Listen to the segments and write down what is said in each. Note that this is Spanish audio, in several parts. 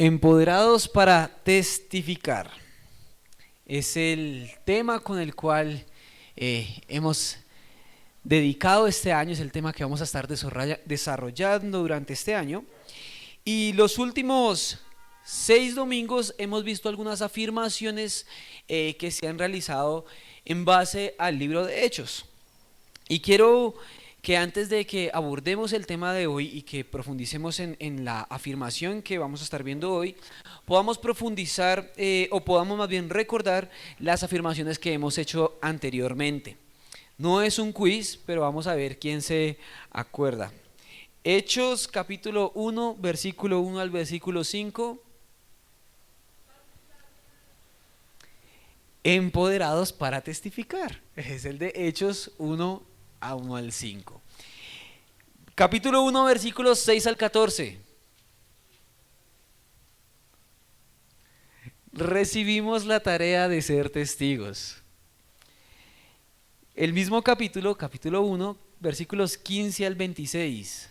Empoderados para testificar. Es el tema con el cual hemos dedicado este año, es el tema que vamos a estar desarrollando durante este año. Y los últimos 6 domingos hemos visto algunas afirmaciones que se han realizado en base al libro de Hechos. Y quiero que antes de que abordemos el tema de hoy y que profundicemos en la afirmación que vamos a estar viendo hoy, podamos profundizar o podamos más bien recordar las afirmaciones que hemos hecho anteriormente. No es un quiz, pero vamos a ver quién se acuerda. Hechos capítulo 1, versículo 1 al versículo 5. Empoderados para testificar. Es el de Hechos 1 a 1 al 5. Capítulo 1, versículos 6 al 14. Recibimos la tarea de ser testigos. El mismo capítulo 1, versículos 15 al 26.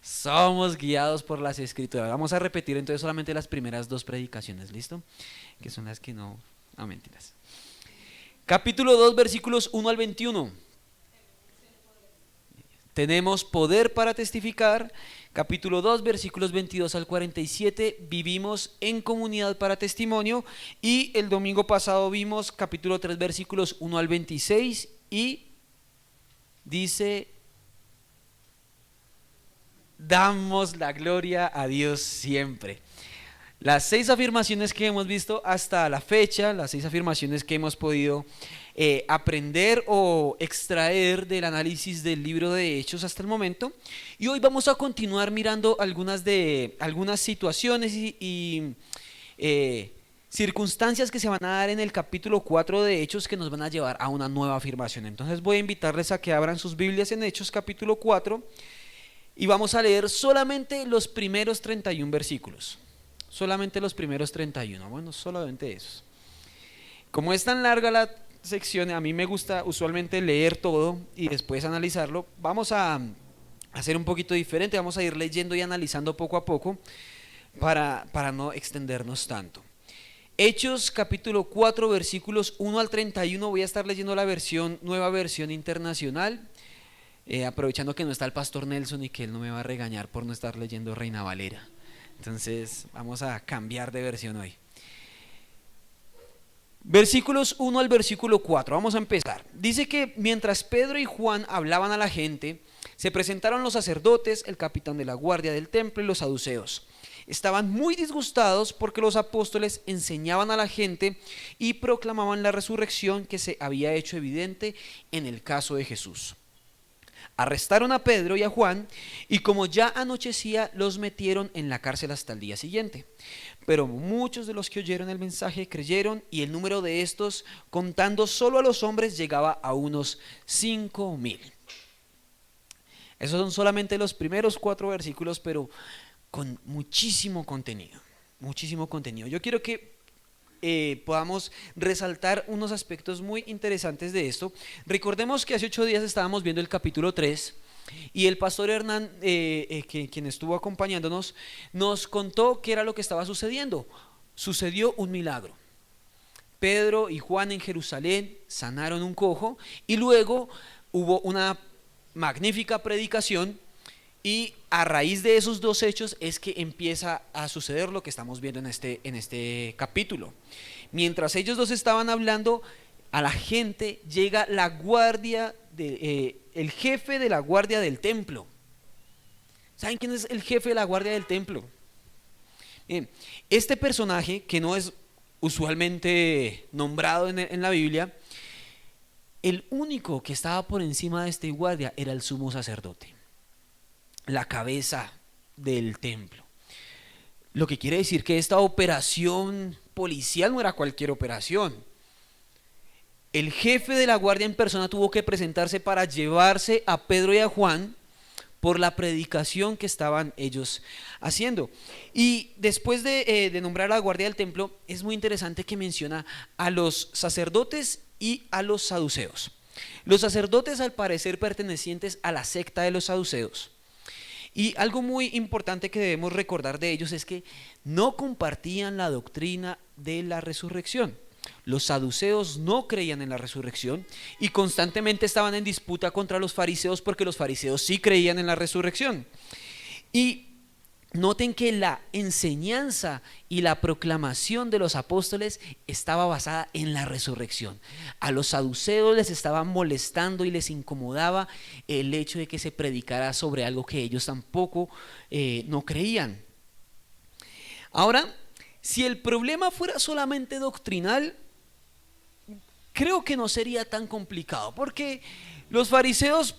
Somos guiados por las escrituras. Vamos a repetir entonces solamente las primeras 2 predicaciones, ¿listo? Que son las que no mentiras. Capítulo 2, versículos 1 al 21. Tenemos poder para testificar. Capítulo 2, versículos 22 al 47, vivimos en comunidad para testimonio. Y el domingo pasado vimos capítulo 3, versículos 1 al 26 y dice: damos la gloria a Dios siempre. Las 6 afirmaciones que hemos visto hasta la fecha, las 6 afirmaciones que hemos podido aprender o extraer del análisis del libro de Hechos hasta el momento. Y hoy vamos a continuar mirando algunas situaciones y circunstancias que se van a dar en el capítulo 4 de Hechos que nos van a llevar a una nueva afirmación. Entonces voy a invitarles a que abran sus Biblias en Hechos capítulo 4 y vamos a leer solamente los primeros 31 versículos. Solamente los primeros 31, bueno, solamente esos. Como es tan larga la sección, a mí me gusta usualmente leer todo y después analizarlo. Vamos a hacer un poquito diferente, vamos a ir leyendo y analizando poco a poco para no extendernos tanto. Hechos capítulo 4, versículos 1 al 31, voy a estar leyendo la nueva versión internacional, aprovechando que no está el pastor Nelson y que él no me va a regañar por no estar leyendo Reina Valera. Entonces vamos a cambiar de versión hoy. Versículos 1 al versículo 4, vamos a empezar. Dice que mientras Pedro y Juan hablaban a la gente, se presentaron los sacerdotes, el capitán de la guardia del templo y los saduceos. Estaban muy disgustados porque los apóstoles enseñaban a la gente y proclamaban la resurrección que se había hecho evidente en el caso de Jesús. Arrestaron a Pedro y a Juan y como ya anochecía los metieron en la cárcel hasta el día siguiente. Pero muchos de los que oyeron el mensaje creyeron y el número de estos, contando solo a los hombres, llegaba a unos 5,000. Esos son solamente los primeros 4 versículos, pero con muchísimo contenido. Muchísimo contenido. Yo quiero que podamos resaltar unos aspectos muy interesantes de esto. Recordemos que hace 8 días estábamos viendo el capítulo 3 y el pastor Hernán, quien estuvo acompañándonos, nos contó qué era lo que estaba sucediendo. Sucedió un milagro. Pedro y Juan en Jerusalén sanaron un cojo y luego hubo una magnífica predicación. Y a raíz de esos 2 hechos es que empieza a suceder lo que estamos viendo en este capítulo. Mientras ellos 2 estaban hablando, a la gente llega la guardia, el jefe de la guardia del templo. ¿Saben quién es el jefe de la guardia del templo? Bien, este personaje, que no es usualmente nombrado en la Biblia, el único que estaba por encima de este guardia era el sumo sacerdote, la cabeza del templo. Lo que quiere decir que esta operación policial no era cualquier operación. El jefe de la guardia en persona tuvo que presentarse para llevarse a Pedro y a Juan por la predicación que estaban ellos haciendo. Y después de nombrar a la guardia del templo, es muy interesante que menciona a los sacerdotes y a los saduceos. Los sacerdotes, al parecer, pertenecientes a la secta de los saduceos, Y algo muy importante que debemos recordar de ellos es que no compartían la doctrina de la resurrección. Los saduceos no creían en la resurrección y constantemente estaban en disputa contra los fariseos porque los fariseos sí creían en la resurrección. Y noten que la enseñanza y la proclamación de los apóstoles estaba basada en la resurrección. A los saduceos les estaba molestando y les incomodaba el hecho de que se predicara sobre algo que ellos tampoco no creían. Ahora, si el problema fuera solamente doctrinal, creo que no sería tan complicado, porque los fariseos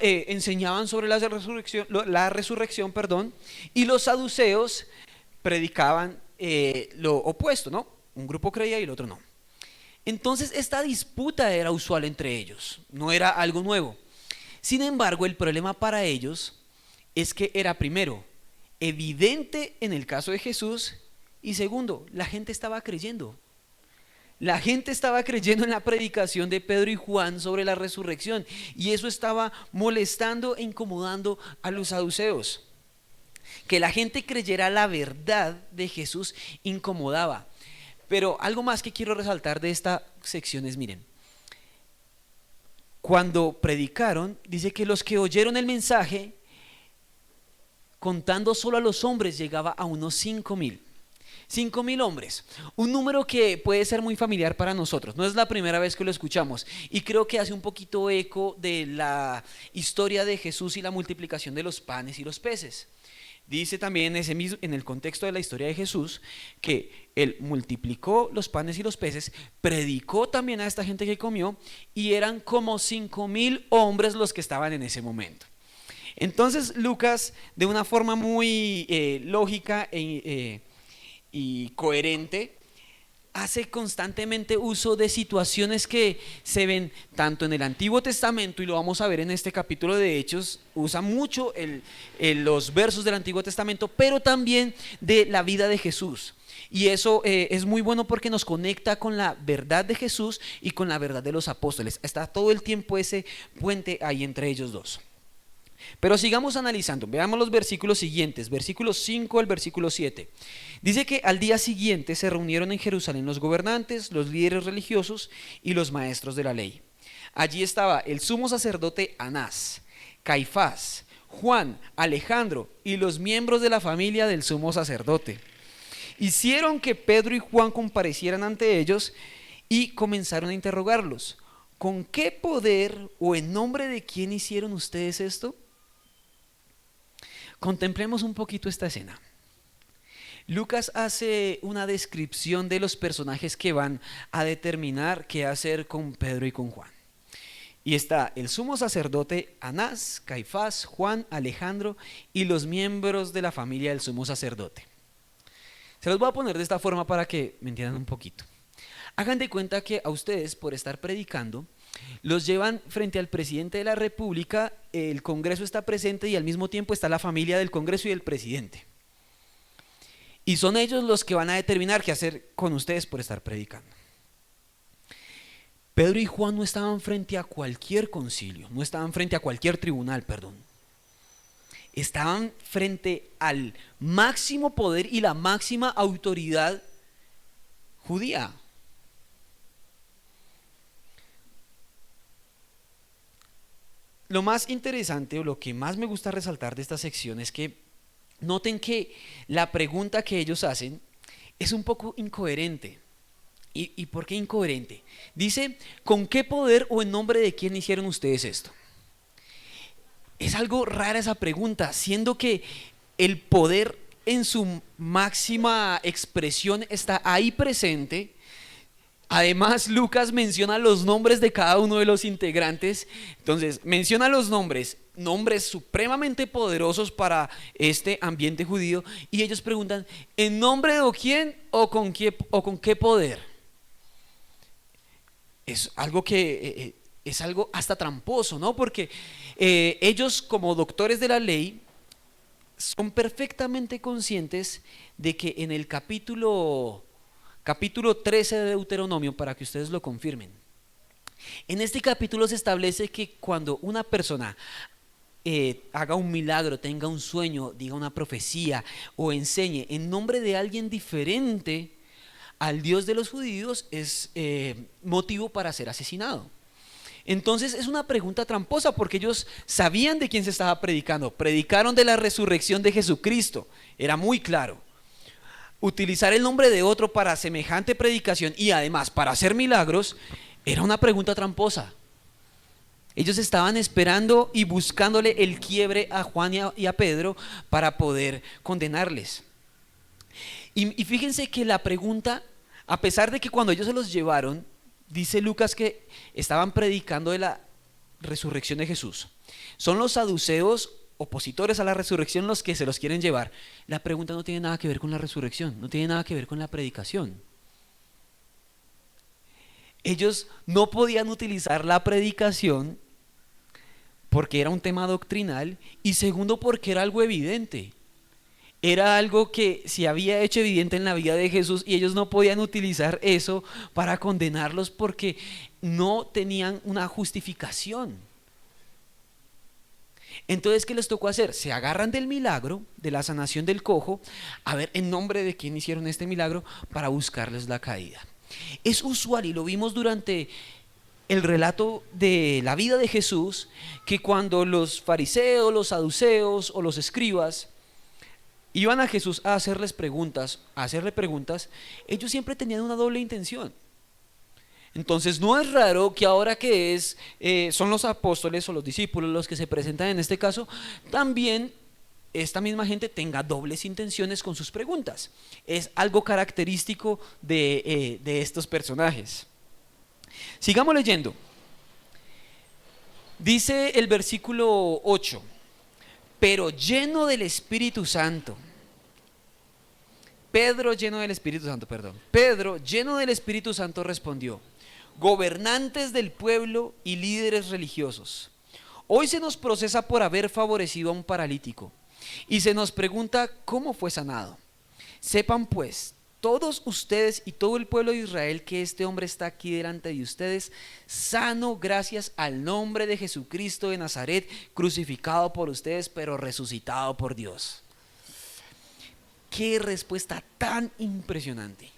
enseñaban sobre la resurrección, perdón, y los saduceos predicaban lo opuesto, ¿no? Un grupo creía y el otro no. Entonces esta disputa era usual entre ellos, no era algo nuevo. Sin embargo, el problema para ellos es que era, primero, evidente en el caso de Jesús, y segundo, la gente estaba creyendo. La gente estaba creyendo en la predicación de Pedro y Juan sobre la resurrección, y eso estaba molestando e incomodando a los saduceos. Que la gente creyera la verdad de Jesús incomodaba. Pero algo más que quiero resaltar de esta sección es, miren, cuando predicaron, dice que los que oyeron el mensaje, contando solo a los hombres, llegaba a unos 5,000. 5,000 hombres, un número que puede ser muy familiar para nosotros, no es la primera vez que lo escuchamos, y creo que hace un poquito eco de la historia de Jesús y la multiplicación de los panes y los peces. Dice también en el contexto de la historia de Jesús que él multiplicó los panes y los peces, predicó también a esta gente que comió, y eran como 5,000 hombres los que estaban en ese momento. Entonces Lucas, de una forma muy lógica y coherente, hace constantemente uso de situaciones que se ven tanto en el Antiguo Testamento, y lo vamos a ver en este capítulo de Hechos, usa mucho los versos del Antiguo Testamento, pero también de la vida de Jesús. Y eso es muy bueno porque nos conecta con la verdad de Jesús y con la verdad de los apóstoles. Está todo el tiempo ese puente ahí entre ellos dos. Pero sigamos analizando, veamos los versículos siguientes, versículos 5 al versículo 7. Dice que al día siguiente se reunieron en Jerusalén los gobernantes, los líderes religiosos y los maestros de la ley. Allí estaba el sumo sacerdote Anás, Caifás, Juan, Alejandro y los miembros de la familia del sumo sacerdote. Hicieron que Pedro y Juan comparecieran ante ellos y comenzaron a interrogarlos. ¿Con qué poder o en nombre de quién hicieron ustedes esto? Contemplemos un poquito esta escena. Lucas hace una descripción de los personajes que van a determinar qué hacer con Pedro y con Juan. Y está el sumo sacerdote Anás, Caifás, Juan, Alejandro y los miembros de la familia del sumo sacerdote. Se los voy a poner de esta forma para que me entiendan un poquito. Hagan de cuenta que a ustedes, por estar predicando, los llevan frente al presidente de la República, el Congreso está presente y al mismo tiempo está la familia del Congreso y el presidente. Y son ellos los que van a determinar qué hacer con ustedes por estar predicando. Pedro y Juan no estaban frente a cualquier concilio, no estaban frente a cualquier tribunal, perdón. Estaban frente al máximo poder y la máxima autoridad judía. Lo más interesante o lo que más me gusta resaltar de esta sección es que noten que la pregunta que ellos hacen es un poco incoherente. ¿Y por qué incoherente? Dice, ¿con qué poder o en nombre de quién hicieron ustedes esto? Es algo rara esa pregunta, siendo que el poder en su máxima expresión está ahí presente. Además, Lucas menciona los nombres de cada uno de los integrantes. Entonces, menciona los nombres supremamente poderosos para este ambiente judío, y ellos preguntan, ¿en nombre de quién o con qué poder? Es algo que es algo hasta tramposo, ¿no? Porque ellos, como doctores de la ley, son perfectamente conscientes de que en el capítulo 13 de Deuteronomio, para que ustedes lo confirmen, en este capítulo se establece que cuando una persona haga un milagro, tenga un sueño, diga una profecía o enseñe en nombre de alguien diferente al Dios de los judíos, es motivo para ser asesinado. Entonces es una pregunta tramposa porque ellos sabían de quién se estaba predicando. Predicaron de la resurrección de Jesucristo, era muy claro. Utilizar el nombre de otro para semejante predicación y además para hacer milagros era una pregunta tramposa. Ellos estaban esperando y buscándole el quiebre a Juan y a Pedro para poder condenarles. Y fíjense que la pregunta, a pesar de que cuando ellos se los llevaron, dice Lucas que estaban predicando de la resurrección de Jesús. Son los saduceos, opositores a la resurrección, los que se los quieren llevar. La pregunta no tiene nada que ver con la resurrección, no tiene nada que ver con la predicación. Ellos no podían utilizar la predicación porque era un tema doctrinal y segundo porque era algo evidente. Era algo que se había hecho evidente en la vida de Jesús y ellos no podían utilizar eso para condenarlos porque no tenían una justificación. Entonces, ¿qué les tocó hacer? Se agarran del milagro, de la sanación del cojo, a ver en nombre de quién hicieron este milagro para buscarles la caída. Es usual, y lo vimos durante el relato de la vida de Jesús, que cuando los fariseos, los saduceos o los escribas iban a Jesús a hacerle preguntas, ellos siempre tenían una doble intención. Entonces no es raro que ahora que son los apóstoles o los discípulos los que se presentan en este caso, también esta misma gente tenga dobles intenciones con sus preguntas. Es algo característico de estos personajes. Sigamos leyendo. Dice el versículo 8, pero lleno del Espíritu Santo. Pedro, lleno del Espíritu Santo, respondió: gobernantes del pueblo y líderes religiosos, hoy se nos procesa por haber favorecido a un paralítico y se nos pregunta cómo fue sanado. Sepan pues todos ustedes y todo el pueblo de Israel que este hombre está aquí delante de ustedes, sano gracias al nombre de Jesucristo de Nazaret, crucificado por ustedes, pero resucitado por Dios. Qué respuesta tan impresionante.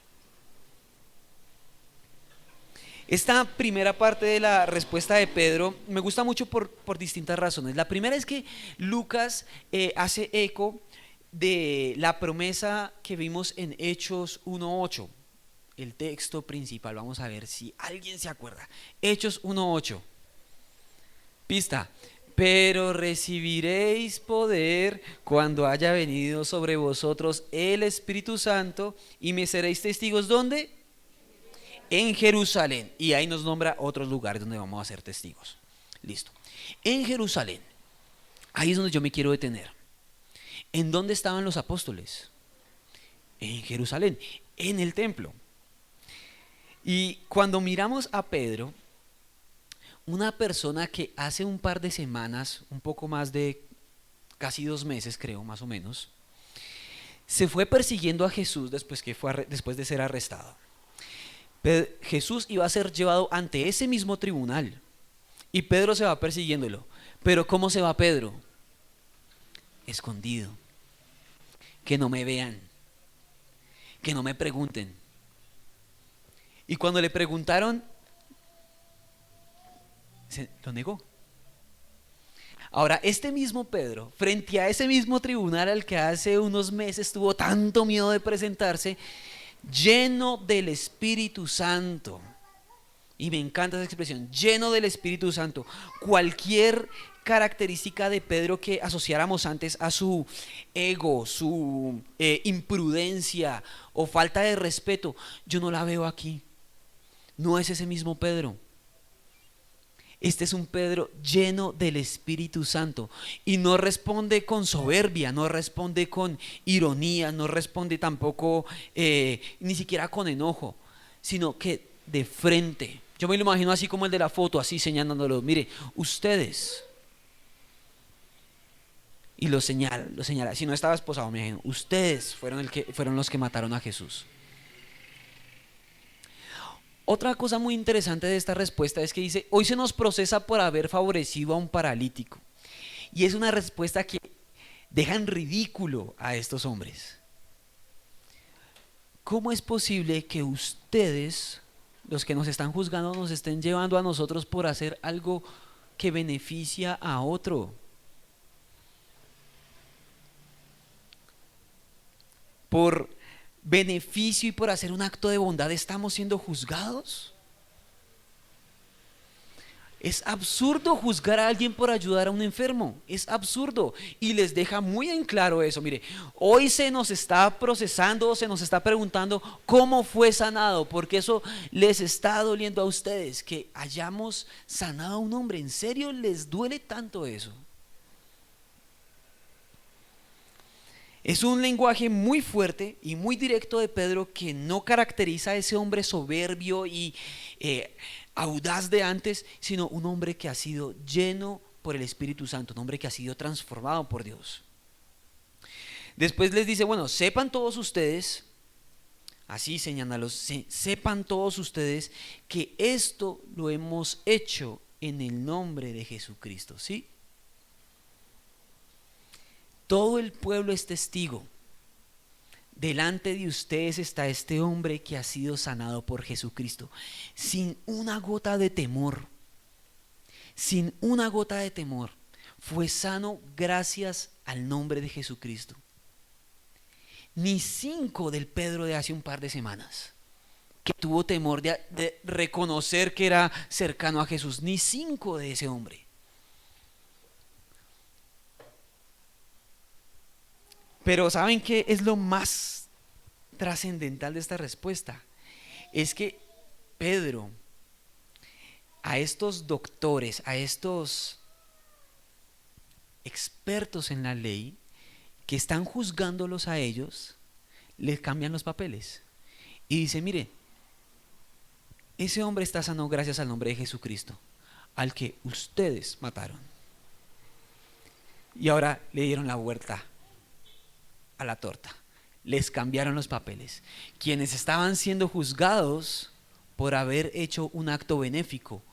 Esta primera parte de la respuesta de Pedro me gusta mucho por distintas razones. La primera es que Lucas hace eco de la promesa que vimos en Hechos 1:8, el texto principal. Vamos a ver si alguien se acuerda. Hechos 1:8. Pista: pero recibiréis poder cuando haya venido sobre vosotros el Espíritu Santo y me seréis testigos. ¿Dónde? En Jerusalén. Y ahí nos nombra otros lugares donde vamos a ser testigos. Listo. En Jerusalén. Ahí es donde yo me quiero detener. ¿En dónde estaban los apóstoles? En Jerusalén, en el templo. Y cuando miramos a Pedro, una persona que hace un par de semanas, un poco más de casi 2 meses creo, más o menos, se fue persiguiendo a Jesús después de ser arrestado. Jesús iba a ser llevado ante ese mismo tribunal y Pedro se va persiguiéndolo. Pero ¿cómo se va Pedro? Escondido. Que no me vean, que no me pregunten. Y cuando le preguntaron, lo negó. Ahora, este mismo Pedro, frente a ese mismo tribunal al que hace unos meses tuvo tanto miedo de presentarse, lleno del Espíritu Santo, y me encanta esa expresión, lleno del Espíritu Santo, cualquier característica de Pedro que asociáramos antes a su ego, su imprudencia o falta de respeto, yo no la veo aquí. No es ese mismo Pedro. Este es un Pedro lleno del Espíritu Santo y no responde con soberbia, no responde con ironía, no responde tampoco ni siquiera con enojo, sino que de frente. Yo me lo imagino así como el de la foto, así señalándolo. Mire, ustedes. Y lo señala. Si no estaba esposado, me imagino, ustedes fueron los que mataron a Jesús. Otra cosa muy interesante de esta respuesta es que dice: hoy se nos procesa por haber favorecido a un paralítico. Y es una respuesta que deja en ridículo a estos hombres. ¿Cómo es posible que ustedes, los que nos están juzgando, nos estén llevando a nosotros por hacer algo que beneficia a otro? Por beneficio y por hacer un acto de bondad estamos siendo juzgados. Es absurdo juzgar a alguien por ayudar a un enfermo, es absurdo, y les deja muy en claro eso. Mire, hoy se nos está procesando, se nos está preguntando cómo fue sanado, porque eso les está doliendo a ustedes, que hayamos sanado a un hombre. ¿En serio les duele tanto eso? Es un lenguaje muy fuerte y muy directo de Pedro, que no caracteriza a ese hombre soberbio y audaz de antes, sino un hombre que ha sido lleno por el Espíritu Santo, un hombre que ha sido transformado por Dios. Después les dice, bueno, sepan todos ustedes, así señálalos, sepan todos ustedes que esto lo hemos hecho en el nombre de Jesucristo, ¿sí? Todo el pueblo es testigo. Delante de ustedes está este hombre que ha sido sanado por Jesucristo, sin una gota de temor, sin una gota de temor. Fue sano gracias al nombre de Jesucristo. Ni 5 del Pedro de hace un par de semanas, que tuvo temor de reconocer que era cercano a Jesús, ni 5 de ese hombre. Pero ¿saben qué es lo más trascendental de esta respuesta? Es que Pedro, a estos doctores, a estos expertos en la ley, que están juzgándolos a ellos, les cambian los papeles. Y dice, mire, ese hombre está sano gracias al nombre de Jesucristo, al que ustedes mataron. Y ahora le dieron la vuelta a la torta, les cambiaron los papeles. Quienes estaban siendo juzgados por haber hecho un acto benéfico,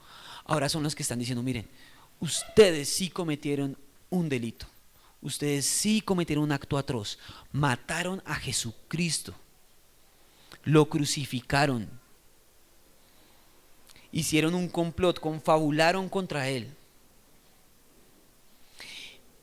ahora son los que están diciendo, miren, ustedes sí cometieron un delito, ustedes sí cometieron un acto atroz, mataron a Jesucristo, lo crucificaron, hicieron un complot, confabularon contra él.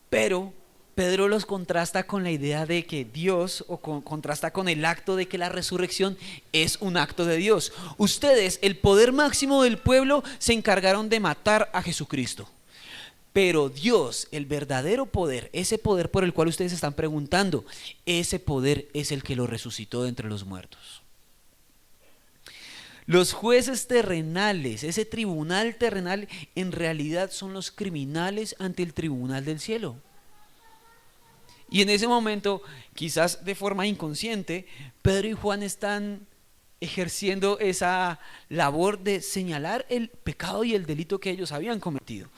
Pero Pedro los contrasta con la idea de que Dios, o contrasta con el acto de que la resurrección es un acto de Dios. Ustedes, el poder máximo del pueblo, se encargaron de matar a Jesucristo. Pero Dios, el verdadero poder, ese poder por el cual ustedes están preguntando, ese poder es el que lo resucitó de entre los muertos. Los jueces terrenales, ese tribunal terrenal, en realidad son los criminales ante el tribunal del cielo. Y en ese momento, quizás de forma inconsciente, Pedro y Juan están ejerciendo esa labor de señalar el pecado y el delito que ellos habían cometido,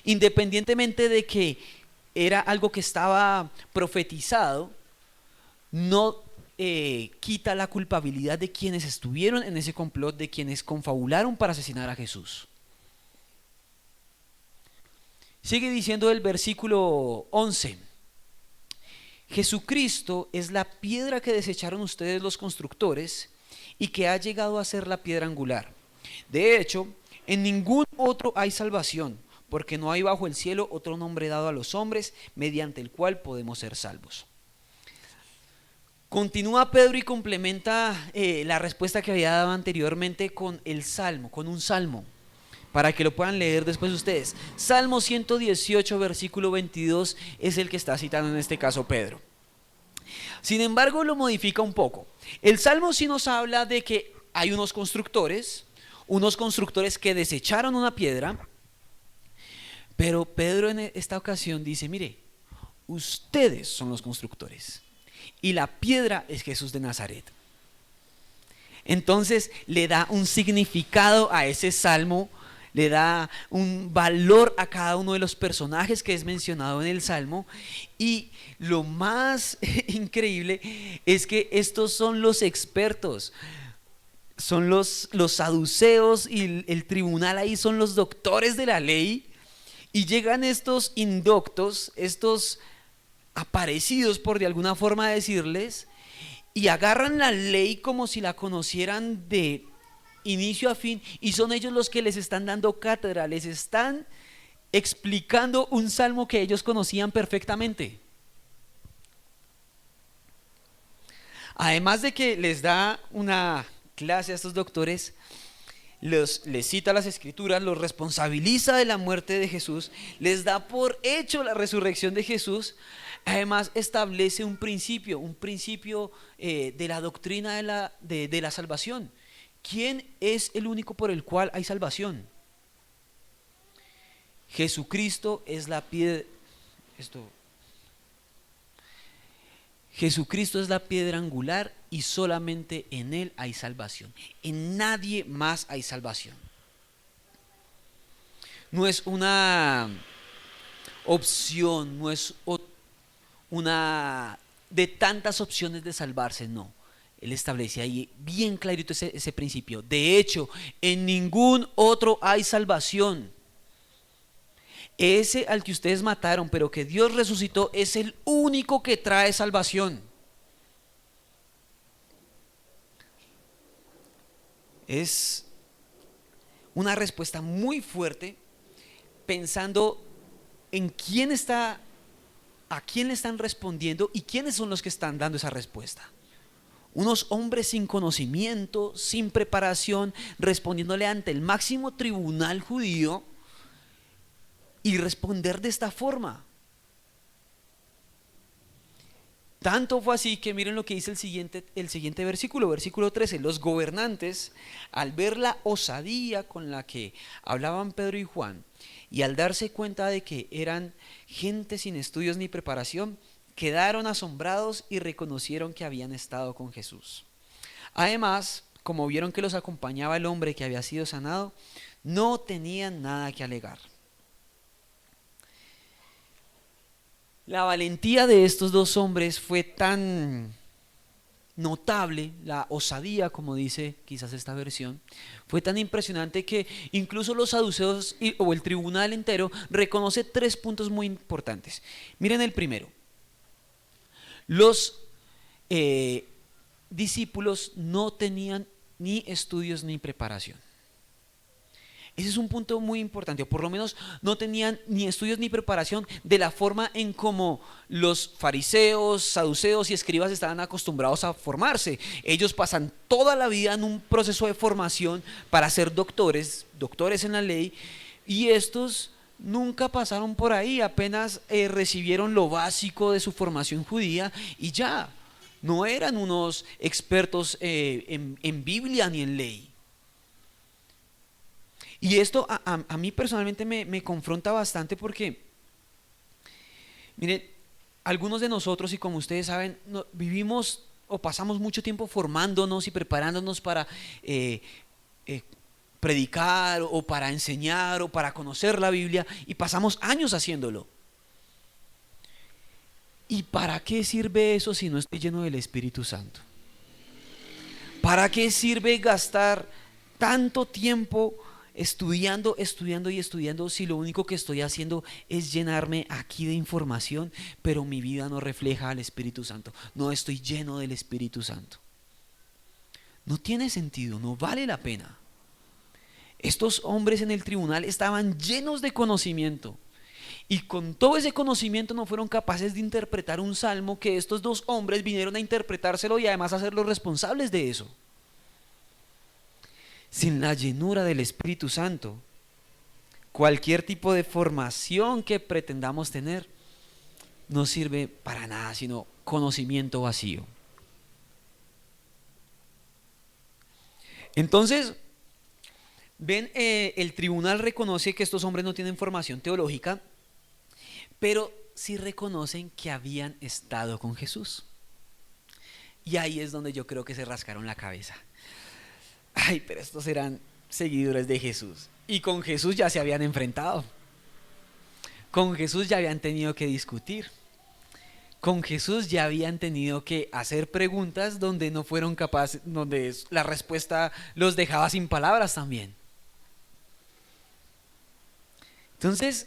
independientemente de que era algo que estaba profetizado. No quita la culpabilidad de quienes estuvieron en ese complot, de quienes confabularon para asesinar a Jesús. Sigue diciendo el versículo 11: Jesucristo es la piedra que desecharon ustedes los constructores y que ha llegado a ser la piedra angular. De hecho, en ningún otro hay salvación, porque no hay bajo el cielo otro nombre dado a los hombres mediante el cual podemos ser salvos. Continúa Pedro y complementa la respuesta que había dado anteriormente con el salmo, con un salmo, para que lo puedan leer después ustedes. Salmo 118, versículo 22 es el que está citando en este caso Pedro. Sin embargo, lo modifica un poco. El salmo sí nos habla de que hay unos constructores que desecharon una piedra, pero Pedro en esta ocasión dice, mire, ustedes son los constructores y la piedra es Jesús de Nazaret. Entonces le da un significado a ese salmo, le da un valor a cada uno de los personajes que es mencionado en el salmo. Y lo más increíble es que estos son los expertos, son los saduceos, y el tribunal ahí son los doctores de la ley, Y llegan estos indoctos, estos aparecidos, por de alguna forma decirles, y agarran la ley como si la conocieran de inicio a fin, y son ellos los que les están dando cátedra, les están explicando un salmo que ellos conocían perfectamente. Además de que les da una clase a estos doctores, les cita las escrituras, los responsabiliza de la muerte de Jesús, les da por hecho la resurrección de Jesús. Además establece un principio de la doctrina de la salvación. ¿Quién es el único por el cual hay salvación? Jesucristo es la piedra. Jesucristo es la piedra angular y solamente en Él hay salvación. En nadie más hay salvación. No es una opción, no es una de tantas opciones de salvarse, no. Él establece ahí bien clarito ese principio. De hecho, en ningún otro hay salvación. Ese al que ustedes mataron, pero que Dios resucitó, es el único que trae salvación. Es una respuesta muy fuerte, pensando en a quién le están respondiendo y quiénes son los que están dando esa respuesta. Unos hombres sin conocimiento, sin preparación, respondiéndole ante el máximo tribunal judío, y responder de esta forma. Tanto fue así que miren lo que dice el siguiente versículo 13. Los gobernantes, al ver la osadía con la que hablaban Pedro y Juan, y al darse cuenta de que eran gente sin estudios ni preparación, quedaron asombrados y reconocieron que habían estado con Jesús. Además, como vieron que los acompañaba el hombre que había sido sanado, no tenían nada que alegar. La valentía de estos dos hombres fue tan notable, la osadía, como dice quizás esta versión, fue tan impresionante que incluso los saduceos o el tribunal entero reconoce 3 puntos muy importantes. Miren el primero. Los discípulos no tenían ni estudios ni preparación. Ese es un punto muy importante, o por lo menos no tenían ni estudios ni preparación de la forma en como los fariseos, saduceos y escribas estaban acostumbrados a formarse. Ellos pasan toda la vida en un proceso de formación para ser doctores en la ley, y estos nunca pasaron por ahí, apenas recibieron lo básico de su formación judía y ya, no eran unos expertos en Biblia ni en ley. Y esto a mí personalmente me confronta bastante porque, miren, algunos de nosotros, y como ustedes saben, vivimos o pasamos mucho tiempo formándonos y preparándonos para predicar o para enseñar o para conocer la Biblia, y pasamos años haciéndolo. ¿Y para qué sirve eso si no estoy lleno del Espíritu Santo? ¿Para qué sirve gastar tanto tiempo estudiando si lo único que estoy haciendo es llenarme aquí de información, pero mi vida no refleja al Espíritu Santo? No estoy lleno del Espíritu Santo. No tiene sentido, no vale la pena. Estos hombres en el tribunal estaban llenos de conocimiento, y con todo ese conocimiento no fueron capaces de interpretar un salmo que estos dos hombres vinieron a interpretárselo y además a ser los responsables de eso. Sin la llenura del Espíritu Santo, cualquier tipo de formación que pretendamos tener no sirve para nada, sino conocimiento vacío. Entonces, ven, el tribunal reconoce que estos hombres no tienen formación teológica, pero sí reconocen que habían estado con Jesús. Y ahí es donde yo creo que se rascaron la cabeza. Ay, pero estos eran seguidores de Jesús, y con Jesús ya se habían enfrentado, con Jesús ya habían tenido que discutir, con Jesús ya habían tenido que hacer preguntas donde no fueron capaces, donde la respuesta los dejaba sin palabras también. Entonces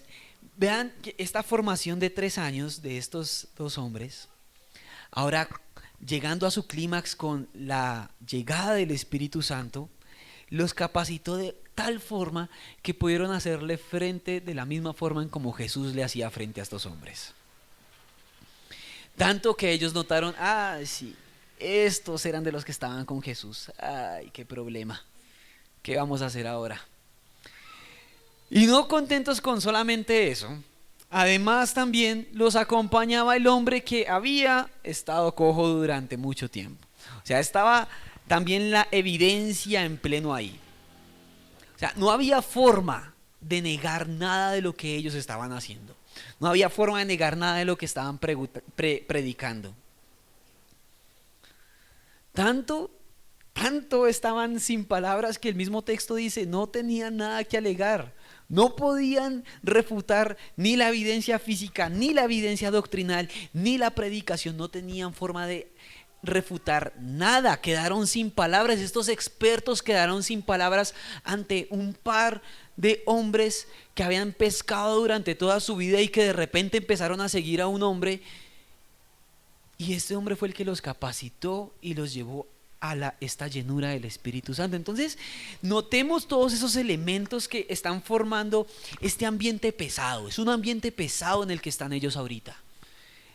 Vean que esta formación de 3 años de estos dos hombres, ahora llegando a su clímax con la llegada del Espíritu Santo, los capacitó de tal forma que pudieron hacerle frente de la misma forma en como Jesús le hacía frente a estos hombres. Tanto que ellos notaron, sí, estos eran de los que estaban con Jesús. Ay, qué problema. ¿Qué vamos a hacer ahora? Y no contentos con solamente eso, además también los acompañaba el hombre que había estado cojo durante mucho tiempo. O sea, estaba también la evidencia en pleno ahí. O sea, no había forma de negar nada de lo que ellos estaban haciendo. No había forma de negar nada de lo que estaban predicando. Tanto estaban sin palabras que el mismo texto dice, no tenían nada que alegar. No podían refutar ni la evidencia física, ni la evidencia doctrinal, ni la predicación. No tenían forma de refutar nada. Quedaron sin palabras. Estos expertos quedaron sin palabras ante un par de hombres que habían pescado durante toda su vida y que de repente empezaron a seguir a un hombre. Y este hombre fue el que los capacitó y los llevó a esta llenura del Espíritu Santo. Entonces, notemos todos esos elementos que están formando este ambiente pesado. Es un ambiente pesado en el que están ellos ahorita.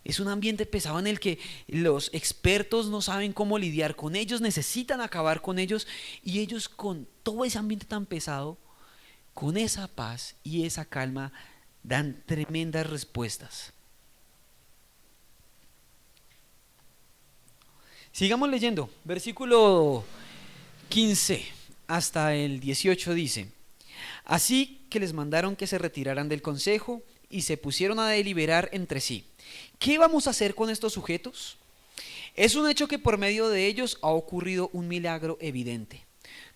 Es un ambiente pesado en el que los expertos no saben cómo lidiar con ellos, necesitan acabar con ellos, y ellos con todo ese ambiente tan pesado, con esa paz y esa calma, dan tremendas respuestas. Sigamos leyendo, versículo 15 hasta el 18 dice: Así que les mandaron que se retiraran del consejo y se pusieron a deliberar entre sí. ¿Qué vamos a hacer con estos sujetos? Es un hecho que por medio de ellos ha ocurrido un milagro evidente.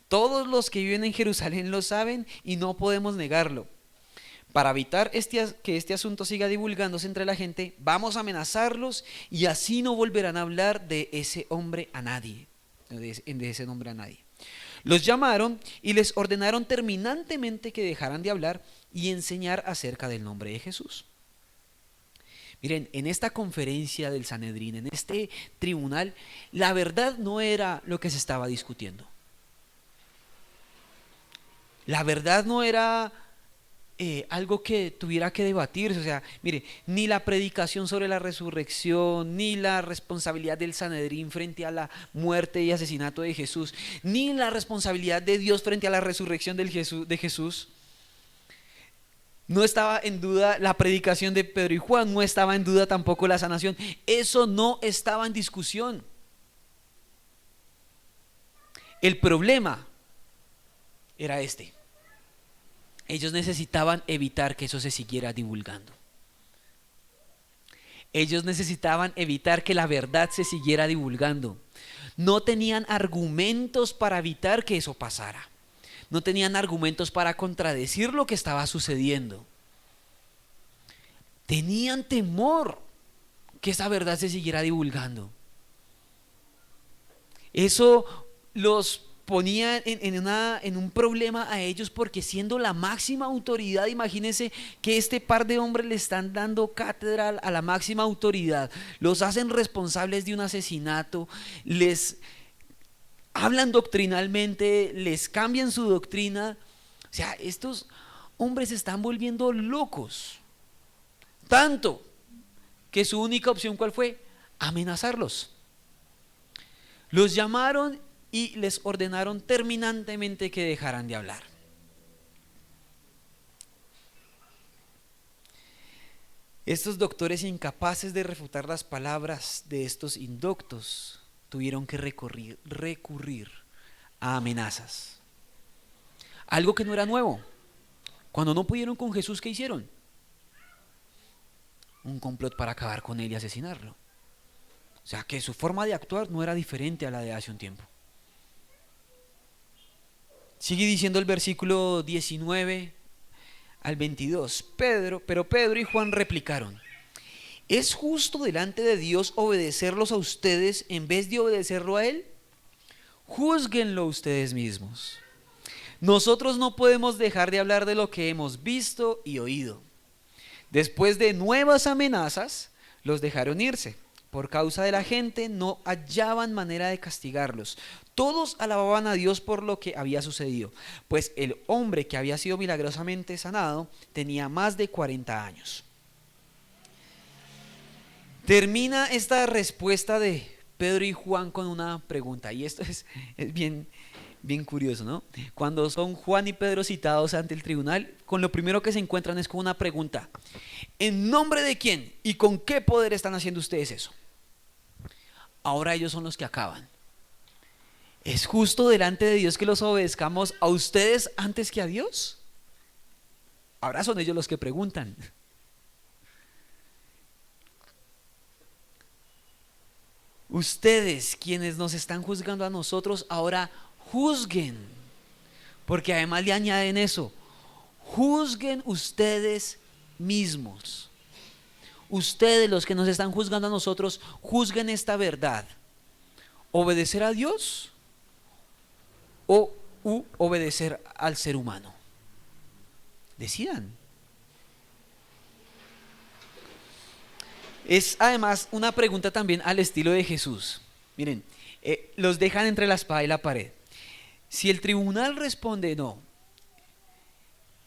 Todos los que viven en Jerusalén lo saben y no podemos negarlo. Para evitar que este asunto siga divulgándose entre la gente, vamos a amenazarlos y así no volverán a hablar de ese hombre a nadie, de ese nombre a nadie. Los llamaron y les ordenaron terminantemente que dejaran de hablar y enseñar acerca del nombre de Jesús. Miren, en esta conferencia del Sanedrín, en este tribunal, la verdad no era lo que se estaba discutiendo. La verdad no era algo que tuviera que debatirse. O sea, mire, ni la predicación sobre la resurrección, ni la responsabilidad del Sanedrín frente a la muerte y asesinato de Jesús, ni la responsabilidad de Dios frente a la resurrección de Jesús. No estaba en duda la predicación de Pedro y Juan, no estaba en duda tampoco la sanación. Eso no estaba en discusión. El problema era este. Ellos necesitaban evitar que eso se siguiera divulgando. Ellos necesitaban evitar que la verdad se siguiera divulgando. No tenían argumentos para evitar que eso pasara. No tenían argumentos para contradecir lo que estaba sucediendo. Tenían temor que esa verdad se siguiera divulgando. Eso los ponía en un problema a ellos, porque siendo la máxima autoridad, imagínense que este par de hombres le están dando cátedra a la máxima autoridad, los hacen responsables de un asesinato, les hablan doctrinalmente, les cambian su doctrina. O sea, estos hombres se están volviendo locos, tanto que su única opción, ¿cuál fue? Amenazarlos. Los llamaron y les ordenaron terminantemente que dejaran de hablar. Estos doctores, incapaces de refutar las palabras de estos indoctos, tuvieron que recurrir a amenazas. Algo que no era nuevo. Cuando no pudieron con Jesús, ¿qué hicieron? Un complot para acabar con él y asesinarlo. O sea, que su forma de actuar no era diferente a la de hace un tiempo. Sigue diciendo el versículo 19 al 22. Pero Pedro y Juan replicaron: ¿es justo delante de Dios obedecerlos a ustedes en vez de obedecerlo a Él? Júzguenlo ustedes mismos. Nosotros no podemos dejar de hablar de lo que hemos visto y oído. Después de nuevas amenazas, los dejaron irse. Por causa de la gente no hallaban manera de castigarlos. Todos alababan a Dios por lo que había sucedido, pues el hombre que había sido milagrosamente sanado tenía más de 40 años. Termina esta respuesta de Pedro y Juan con una pregunta, y esto es bien curioso, ¿no? Cuando son Juan y Pedro citados ante el tribunal, con lo primero que se encuentran es con una pregunta: ¿en nombre de quién y con qué poder están haciendo ustedes eso? Ahora ellos son los que acaban. ¿Es justo delante de Dios que los obedezcamos a ustedes antes que a Dios? Ahora son ellos los que preguntan. Ustedes, quienes nos están juzgando a nosotros, ahora juzguen. Porque además le añaden eso: juzguen ustedes mismos. Ustedes, los que nos están juzgando a nosotros, juzguen esta verdad: obedecer a Dios o obedecer al ser humano. Decidan. Es además una pregunta también al estilo de Jesús. Miren, los dejan entre la espada y la pared. Si el tribunal responde no,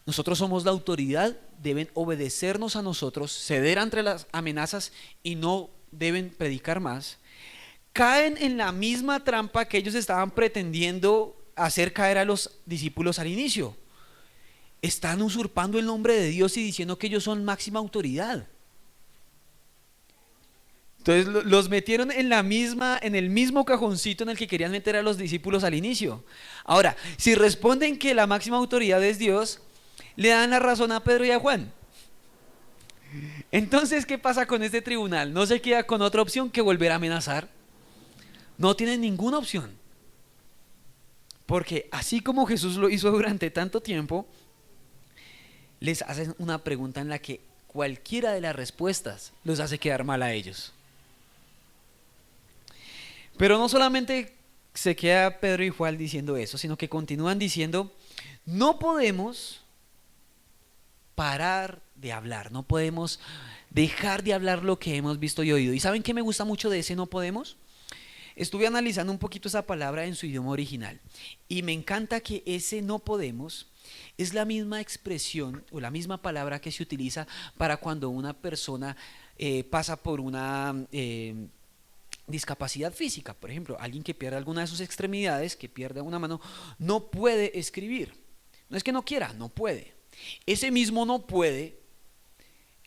nosotros somos la autoridad, deben obedecernos a nosotros, ceder ante las amenazas y no deben predicar más, caen en la misma trampa que ellos estaban pretendiendo hacer caer a los discípulos al inicio. Están usurpando el nombre de Dios y diciendo que ellos son máxima autoridad. Entonces los metieron en el mismo cajoncito en el que querían meter a los discípulos al inicio. Ahora, si responden que la máxima autoridad es Dios, le dan la razón a Pedro y a Juan. Entonces, ¿qué pasa con este tribunal? No se queda con otra opción que volver a amenazar. No tienen ninguna opción. Porque así como Jesús lo hizo durante tanto tiempo, les hacen una pregunta en la que cualquiera de las respuestas los hace quedar mal a ellos. Pero no solamente se queda Pedro y Juan diciendo eso, sino que continúan diciendo: no podemos parar de hablar, no podemos dejar de hablar lo que hemos visto y oído. ¿Y saben qué me gusta mucho de ese no podemos? Estuve analizando un poquito esa palabra en su idioma original y me encanta que ese no podemos es la misma expresión o la misma palabra que se utiliza para cuando una persona pasa por una discapacidad física. Por ejemplo, alguien que pierde alguna de sus extremidades, que pierde una mano, no puede escribir. No es que no quiera, no puede. Ese mismo no puede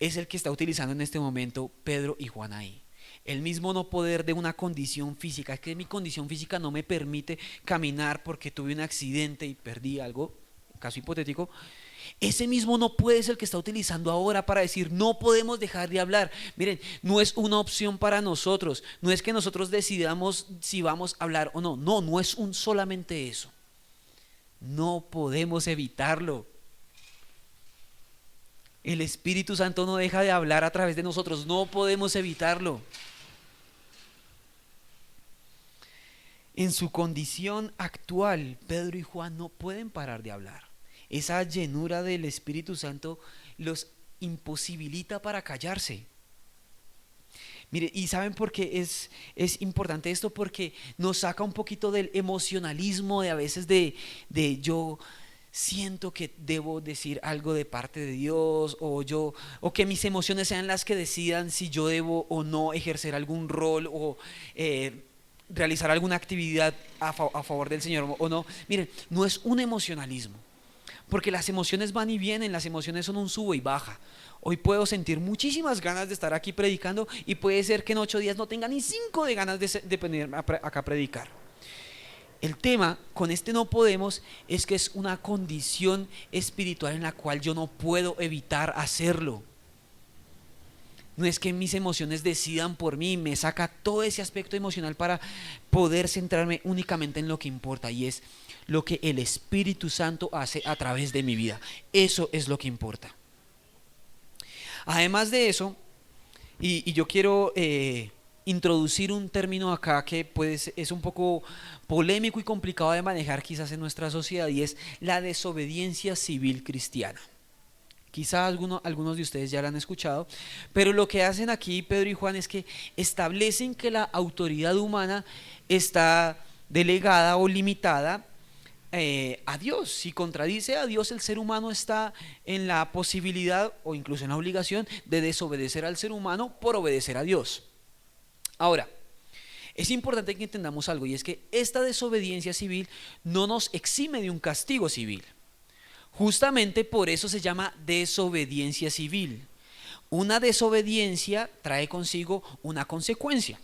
es el que está utilizando en este momento Pedro y Juan ahí. El mismo no poder de una condición física. Es que mi condición física no me permite caminar porque tuve un accidente y perdí algo, caso hipotético. Ese mismo no puede ser el que está utilizando ahora para decir no podemos dejar de hablar. Miren, no es una opción para nosotros. No es que nosotros decidamos si vamos a hablar o no. No es solamente eso. No podemos evitarlo. El Espíritu Santo no deja de hablar a través de nosotros. No podemos evitarlo. En su condición actual, Pedro y Juan no pueden parar de hablar. Esa llenura del Espíritu Santo los imposibilita para callarse. Mire, ¿y saben por qué es importante esto? Porque nos saca un poquito del emocionalismo de a veces de yo siento que debo decir algo de parte de Dios, o que mis emociones sean las que decidan si yo debo o no ejercer algún rol o realizar alguna actividad a favor del Señor o no. Miren, no es un emocionalismo. Porque las emociones van y vienen, las emociones son un sube y baja. Hoy puedo sentir muchísimas ganas de estar aquí predicando y puede ser que en 8 días no tenga ni 5 de ganas de venir acá a predicar. El tema con este no podemos es que es una condición espiritual en la cual yo no puedo evitar hacerlo. No es que mis emociones decidan por mí, me saca todo ese aspecto emocional para poder centrarme únicamente en lo que importa, y es lo que el Espíritu Santo hace a través de mi vida. Eso es lo que importa. Además de eso, y yo quiero introducir un término acá que pues es un poco polémico y complicado de manejar quizás en nuestra sociedad, y es la desobediencia civil cristiana. Quizá algunos de ustedes ya la han escuchado, pero lo que hacen aquí Pedro y Juan es que establecen que la autoridad humana está delegada o limitada a Dios. Si contradice a Dios, el ser humano está en la posibilidad o incluso en la obligación de desobedecer al ser humano por obedecer a Dios. Ahora, es importante que entendamos algo, y es que esta desobediencia civil no nos exime de un castigo civil. Justamente por eso se llama desobediencia civil. Una desobediencia trae consigo una consecuencia.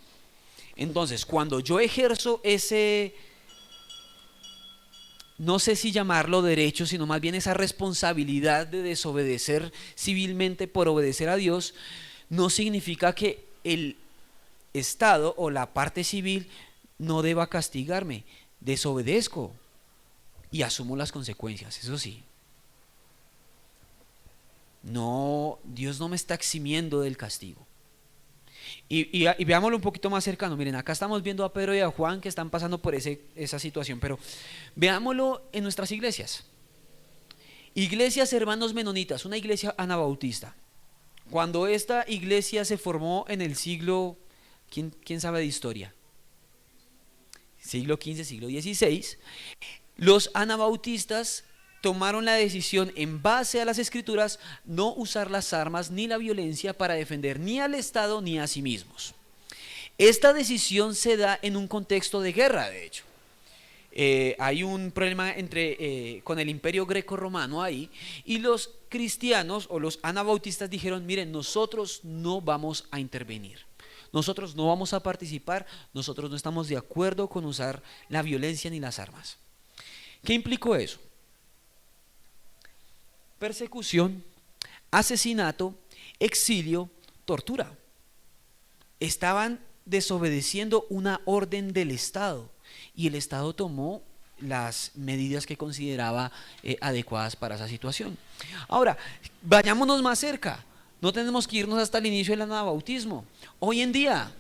Entonces, cuando yo ejerzo ese, no sé si llamarlo derecho, sino más bien esa responsabilidad de desobedecer civilmente por obedecer a Dios, no significa que el Estado o la parte civil no deba castigarme. Desobedezco y asumo las consecuencias, eso sí. No, Dios no me está eximiendo del castigo. Y veámoslo un poquito más cercano. Miren, acá estamos viendo a Pedro y a Juan que están pasando por esa situación, pero veámoslo en nuestras iglesias. Iglesias Hermanos Menonitas, una iglesia anabautista. Cuando esta iglesia se formó en el siglo, ¿quién sabe de historia? Siglo XV, siglo XVI. Los anabautistas tomaron la decisión, en base a las escrituras, no usar las armas ni la violencia para defender ni al Estado ni a sí mismos. Esta decisión se da en un contexto de guerra, de hecho. Hay un problema con el imperio greco-romano ahí, y los cristianos o los anabautistas dijeron: miren, nosotros no vamos a intervenir, nosotros no vamos a participar, nosotros no estamos de acuerdo con usar la violencia ni las armas. ¿Qué implicó eso? Persecución, asesinato, exilio, tortura. Estaban desobedeciendo una orden del Estado, y el Estado tomó las medidas que consideraba adecuadas para esa situación. Ahora, vayámonos más cerca. No tenemos que irnos hasta el inicio del anabautismo. Hoy en día,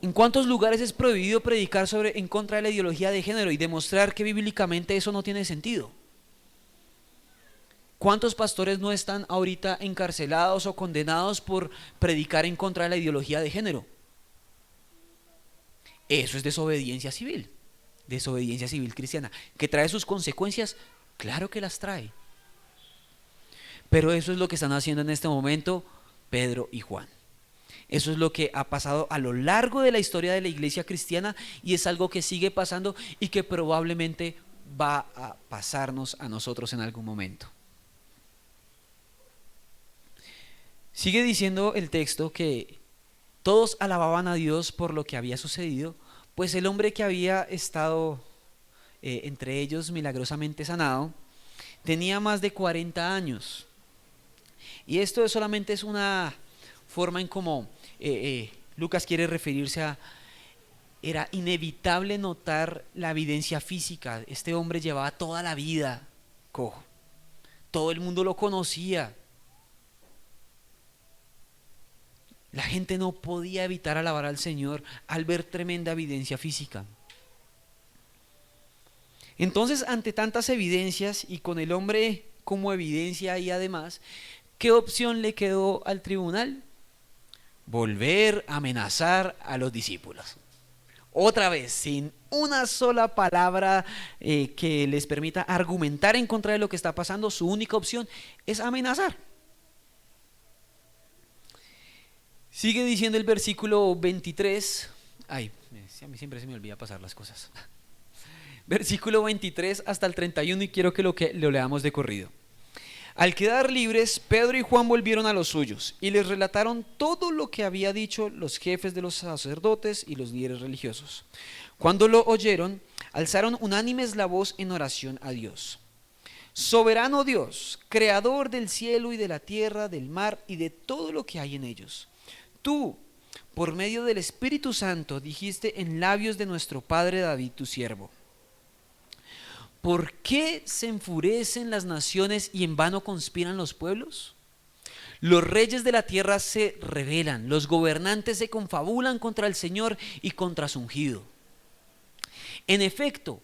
¿en cuántos lugares es prohibido predicar en contra de la ideología de género y demostrar que bíblicamente eso no tiene sentido? ¿Cuántos pastores no están ahorita encarcelados o condenados por predicar en contra de la ideología de género? Eso es desobediencia civil cristiana. ¿Que trae sus consecuencias? Claro que las trae. Pero eso es lo que están haciendo en este momento Pedro y Juan. Eso es lo que ha pasado a lo largo de la historia de la iglesia cristiana, y es algo que sigue pasando y que probablemente va a pasarnos a nosotros en algún momento. Sigue diciendo el texto que todos alababan a Dios por lo que había sucedido, pues el hombre que había estado entre ellos milagrosamente sanado tenía más de 40 años. Y esto solamente es una forma en cómo Lucas quiere referirse a: era inevitable notar la evidencia física. Este hombre llevaba toda la vida cojo, todo el mundo lo conocía. La gente no podía evitar alabar al Señor al ver tremenda evidencia física. Entonces, ante tantas evidencias y con el hombre como evidencia y además, ¿qué opción le quedó al tribunal? Volver a amenazar a los discípulos. Otra vez, sin una sola palabra que les permita argumentar en contra de lo que está pasando, su única opción es amenazar. Sigue diciendo el versículo 23. Ay, a mí siempre se me olvida pasar las cosas. Versículo 23 hasta el 31, y quiero que lo leamos de corrido. Al quedar libres, Pedro y Juan volvieron a los suyos y les relataron todo lo que había dicho los jefes de los sacerdotes y los líderes religiosos. Cuando lo oyeron, alzaron unánimes la voz en oración a Dios. Soberano Dios, creador del cielo y de la tierra, del mar y de todo lo que hay en ellos. Tú, por medio del Espíritu Santo, dijiste en labios de nuestro padre David, tu siervo: ¿por qué se enfurecen las naciones y en vano conspiran los pueblos? Los reyes de la tierra se rebelan, los gobernantes se confabulan contra el Señor y contra su ungido. En efecto,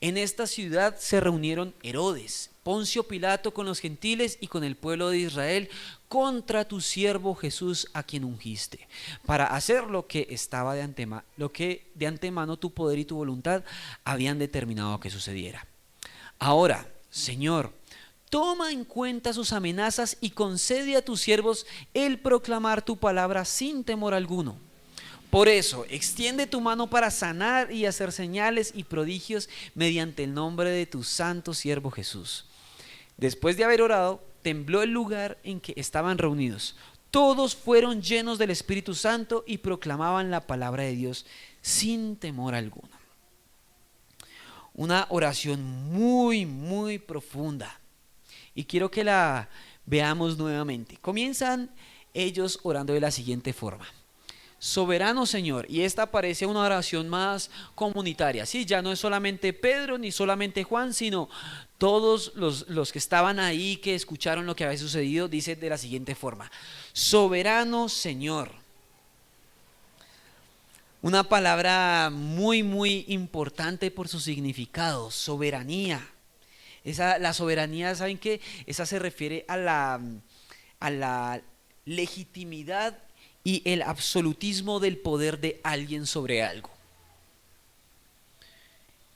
en esta ciudad se reunieron Herodes, Poncio Pilato, con los gentiles y con el pueblo de Israel, contra tu siervo Jesús, a quien ungiste, para hacer lo que estaba lo que de antemano tu poder y tu voluntad habían determinado que sucediera. Ahora, Señor, toma en cuenta sus amenazas y concede a tus siervos el proclamar tu palabra sin temor alguno. Por eso, extiende tu mano para sanar y hacer señales y prodigios mediante el nombre de tu santo siervo Jesús. Después de haber orado, tembló el lugar en que estaban reunidos. Todos fueron llenos del Espíritu Santo y proclamaban la palabra de Dios sin temor alguno. Una oración muy, muy profunda. Y quiero que la veamos nuevamente. Comienzan ellos orando de la siguiente forma: soberano Señor. Y esta parece una oración más comunitaria, ¿sí? Ya no es solamente Pedro ni solamente Juan, sino todos los que estaban ahí, que escucharon lo que había sucedido. Dice de la siguiente forma: soberano Señor. Una palabra muy, muy importante por su significado: soberanía. La soberanía, ¿saben qué? Esa se refiere a la legitimidad y el absolutismo del poder de alguien sobre algo.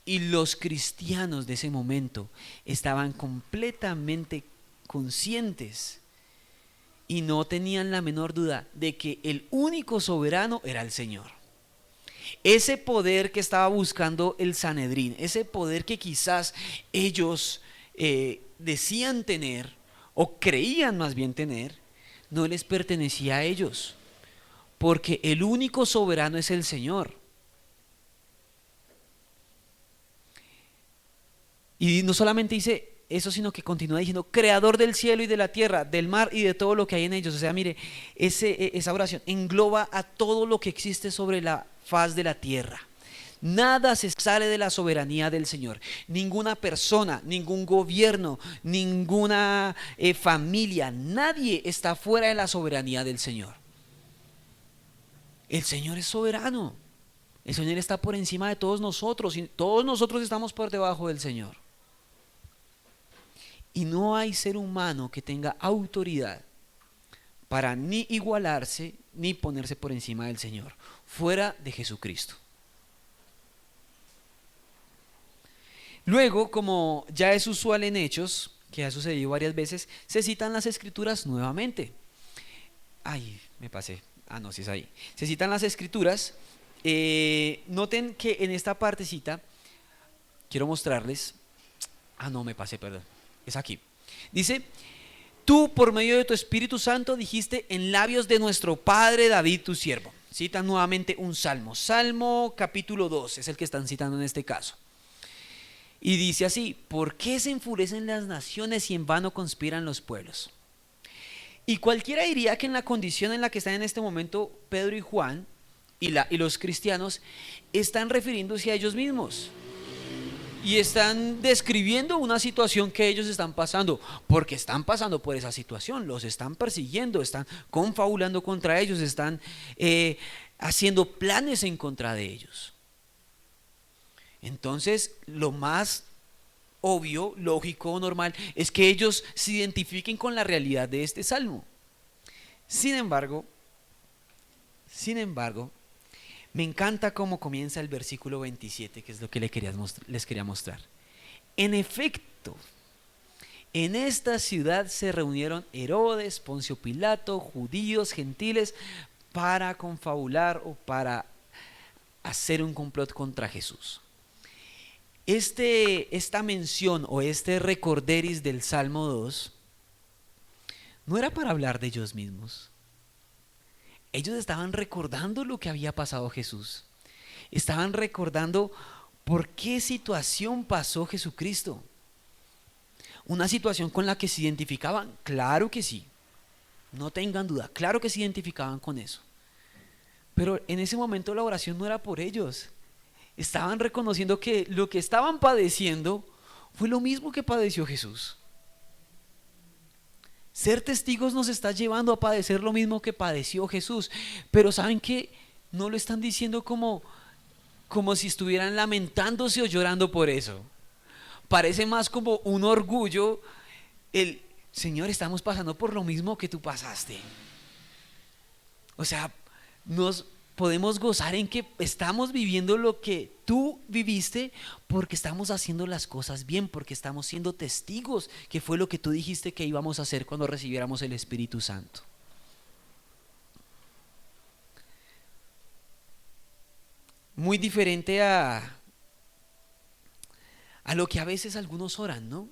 Y los cristianos de ese momento estaban completamente conscientes y no tenían la menor duda de que el único soberano era el Señor. Ese poder que estaba buscando el Sanedrín, ese poder que quizás ellos decían tener, o creían más bien tener, no les pertenecía a ellos, porque el único soberano es el Señor. Y no solamente dice eso, sino que continúa diciendo: creador del cielo y de la tierra, del mar y de todo lo que hay en ellos. O sea, mire, esa oración engloba a todo lo que existe sobre la faz de la tierra. Nada se sale de la soberanía del Señor. Ninguna persona, ningún gobierno, ninguna familia, nadie está fuera de la soberanía del Señor. El Señor es soberano. El Señor está por encima de todos nosotros y todos nosotros estamos por debajo del Señor. Y no hay ser humano que tenga autoridad para ni igualarse ni ponerse por encima del Señor, fuera de Jesucristo. Luego, como ya es usual en Hechos, que ha sucedido varias veces, se citan las Escrituras nuevamente. Ay, me pasé. No, sí es ahí. Se citan las Escrituras. Noten que en esta partecita quiero mostrarles. No, me pasé, perdón. Es aquí. Dice: tú por medio de tu Espíritu Santo dijiste en labios de nuestro padre David tu siervo. Citan nuevamente un salmo. Salmo capítulo 2 es el que están citando en este caso. Y dice así: ¿por qué se enfurecen las naciones y en vano conspiran los pueblos? Y cualquiera diría que en la condición en la que están en este momento Pedro y Juan y los cristianos, están refiriéndose a ellos mismos y están describiendo una situación que ellos están pasando, porque están pasando por esa situación, los están persiguiendo, están confabulando contra ellos, están haciendo planes en contra de ellos. Entonces, lo más obvio, lógico, normal, es que ellos se identifiquen con la realidad de este salmo. Sin embargo, me encanta cómo comienza el versículo 27, que es lo que les quería mostrar. En efecto, en esta ciudad se reunieron Herodes, Poncio Pilato, judíos, gentiles, para confabular o para hacer un complot contra Jesús. Esta mención o este recorderis del Salmo 2 no era para hablar de ellos mismos. Ellos estaban recordando lo que había pasado Jesús. Estaban recordando por qué situación pasó Jesucristo. Una situación con la que se identificaban, claro que sí. No tengan duda, claro que se identificaban con eso. Pero en ese momento la oración no era por ellos. Estaban reconociendo que lo que estaban padeciendo fue lo mismo que padeció Jesús. Ser testigos nos está llevando a padecer lo mismo que padeció Jesús. Pero ¿saben qué? No lo están diciendo como si estuvieran lamentándose o llorando por eso. parece más como un orgullo el, Señor, estamos pasando por lo mismo que tú pasaste. O sea, nos podemos gozar en que estamos viviendo lo que tú viviste porque estamos haciendo las cosas bien, porque estamos siendo testigos, que fue lo que tú dijiste que íbamos a hacer cuando recibiéramos el Espíritu Santo. Muy diferente a lo que a veces algunos oran, ¿no?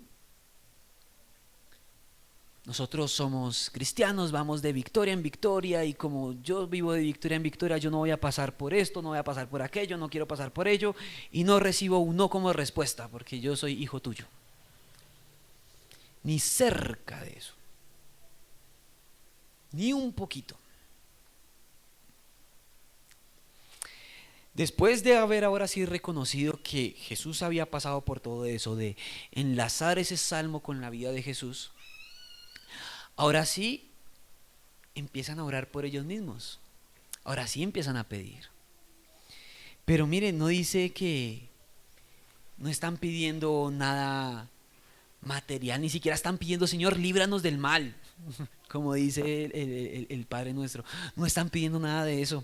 Nosotros somos cristianos, vamos de victoria en victoria y como yo vivo de victoria en victoria, yo no voy a pasar por esto, no voy a pasar por aquello, no quiero pasar por ello y no recibo un no como respuesta porque yo soy hijo tuyo. Ni cerca de eso, ni un poquito. Después de haber ahora sí reconocido que Jesús había pasado por todo eso, de enlazar ese salmo con la vida de Jesús, ahora sí empiezan a orar por ellos mismos. Ahora sí empiezan a pedir. Pero miren, no dice que no están pidiendo nada material, ni siquiera están pidiendo, Señor, líbranos del mal, como dice el Padre nuestro. No están pidiendo nada de eso.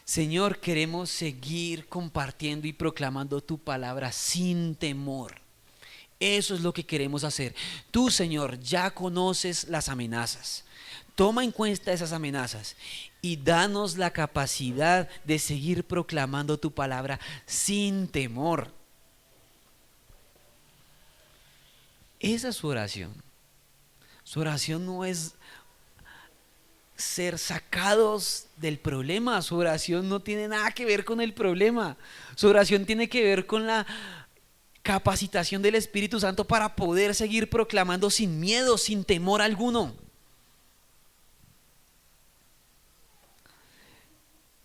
Señor, queremos seguir compartiendo y proclamando tu palabra sin temor. Eso es lo que queremos hacer. Tú, Señor, ya conoces las amenazas. Toma en cuenta esas amenazas y danos la capacidad de seguir proclamando tu palabra sin temor. Esa es su oración. Su oración no es ser sacados del problema. Su oración no tiene nada que ver con el problema. Su oración tiene que ver con la capacitación del Espíritu Santo para poder seguir proclamando sin miedo, sin temor alguno.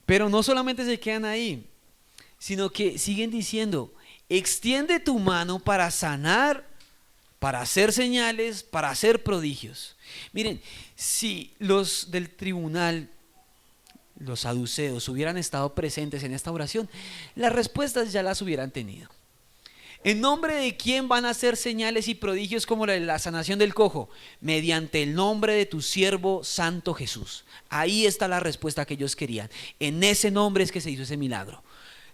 Pero no solamente se quedan ahí, sino que siguen diciendo, extiende tu mano para sanar, para hacer señales, para hacer prodigios. Miren, si los del tribunal, los saduceos, hubieran estado presentes en esta oración, las respuestas ya las hubieran tenido. ¿En nombre de quién van a hacer señales y prodigios como la sanación del cojo? Mediante el nombre de tu siervo santo Jesús. Ahí está la respuesta que ellos querían. En ese nombre es que se hizo ese milagro.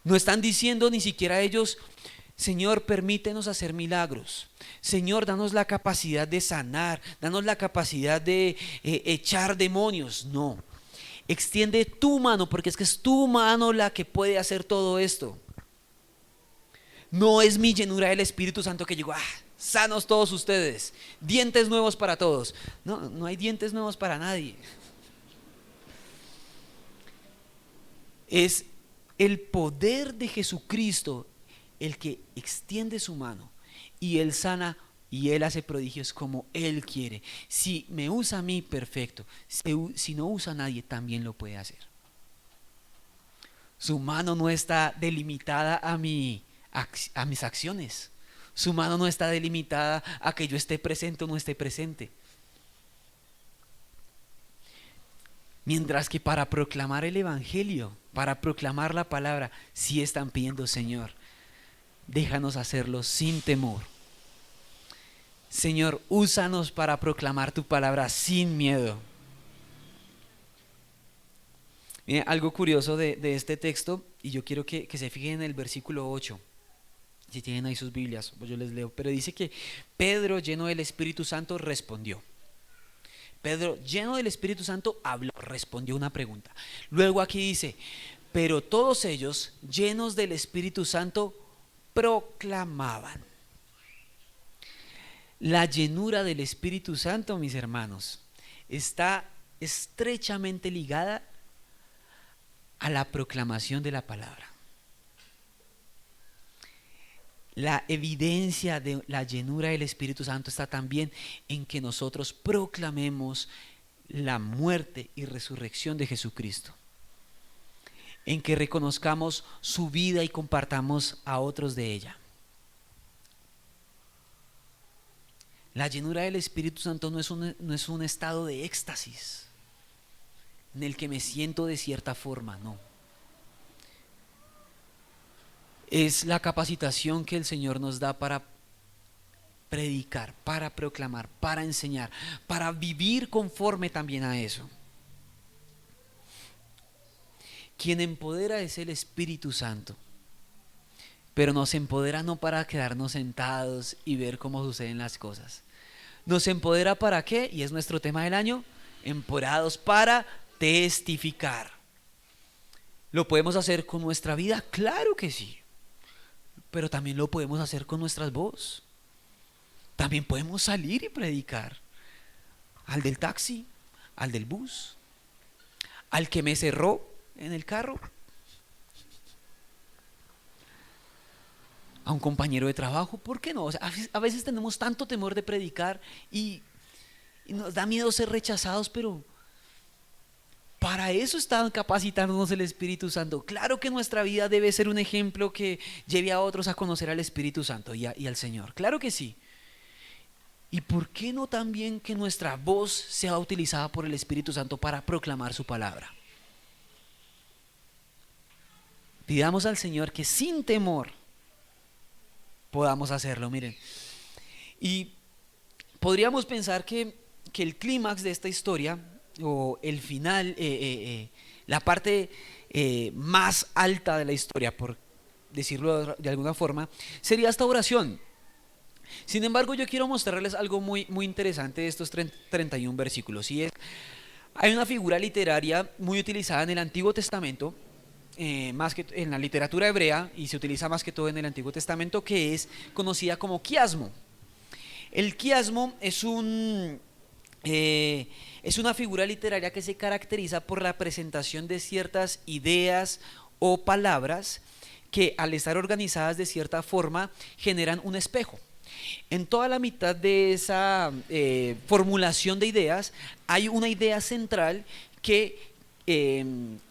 No están diciendo ni siquiera ellos, Señor, permítenos hacer milagros. Señor, danos la capacidad de sanar, danos la capacidad de echar demonios. No, extiende tu mano, porque es que es tu mano la que puede hacer todo esto. No es mi llenura del Espíritu Santo que llegó, sanos todos ustedes, dientes nuevos para todos. No, no hay dientes nuevos para nadie. Es el poder de Jesucristo el que extiende su mano y Él sana y Él hace prodigios como Él quiere. Si me usa a mí, perfecto. Si no usa a nadie, también lo puede hacer. Su mano no está delimitada a mis acciones. Su mano no está delimitada a que yo esté presente o no esté presente. Mientras que para proclamar el Evangelio, para proclamar la palabra, sí están pidiendo, Señor, déjanos hacerlo sin temor. Señor, úsanos para proclamar tu palabra sin miedo. Miren, algo curioso de este texto, y yo quiero que se fijen en el versículo 8. Si tienen ahí sus Biblias, pues yo les leo. Pero dice que Pedro, lleno del Espíritu Santo, respondió. Pedro, lleno del Espíritu Santo, habló, respondió una pregunta. Luego aquí dice, pero todos ellos, llenos del Espíritu Santo, proclamaban. La llenura del Espíritu Santo, mis hermanos, está estrechamente ligada a la proclamación de la palabra. La evidencia de la llenura del Espíritu Santo está también en que nosotros proclamemos la muerte y resurrección de Jesucristo, en que reconozcamos su vida y compartamos a otros de ella. La llenura del Espíritu Santo no es un estado de éxtasis en el que me siento de cierta forma, no. es la capacitación que el Señor nos da para predicar, para proclamar, para enseñar, para vivir conforme también a eso. Quien empodera es el Espíritu Santo, pero nos empodera no para quedarnos sentados y ver cómo suceden las cosas. ¿Nos empodera para qué? Y es nuestro tema del año: empoderados para testificar. ¿Lo podemos hacer con nuestra vida? Claro que sí, pero también lo podemos hacer con nuestras voces. También podemos salir y predicar al del taxi, al del bus, al que me cerró en el carro, a un compañero de trabajo. ¿Por qué no? O sea, a veces tenemos tanto temor de predicar y nos da miedo ser rechazados, pero para eso está capacitándonos el Espíritu Santo. Claro que nuestra vida debe ser un ejemplo que lleve a otros a conocer al Espíritu Santo y al Señor. Claro que sí. ¿Y por qué no también que nuestra voz sea utilizada por el Espíritu Santo para proclamar su palabra? Pidamos al Señor que sin temor podamos hacerlo, miren. Y podríamos pensar que el clímax de esta historia, o el final, la parte más alta de la historia, por decirlo de alguna forma, sería esta oración. Sin embargo, yo quiero mostrarles algo muy, muy interesante de estos 31 versículos. Y es, hay una figura literaria muy utilizada en el Antiguo Testamento, más que en la literatura hebrea, y se utiliza más que todo en el Antiguo Testamento, que es conocida como quiasmo. El quiasmo es una figura literaria que se caracteriza por la presentación de ciertas ideas o palabras que, al estar organizadas de cierta forma, generan un espejo. En toda la mitad de esa formulación de ideas hay una idea central que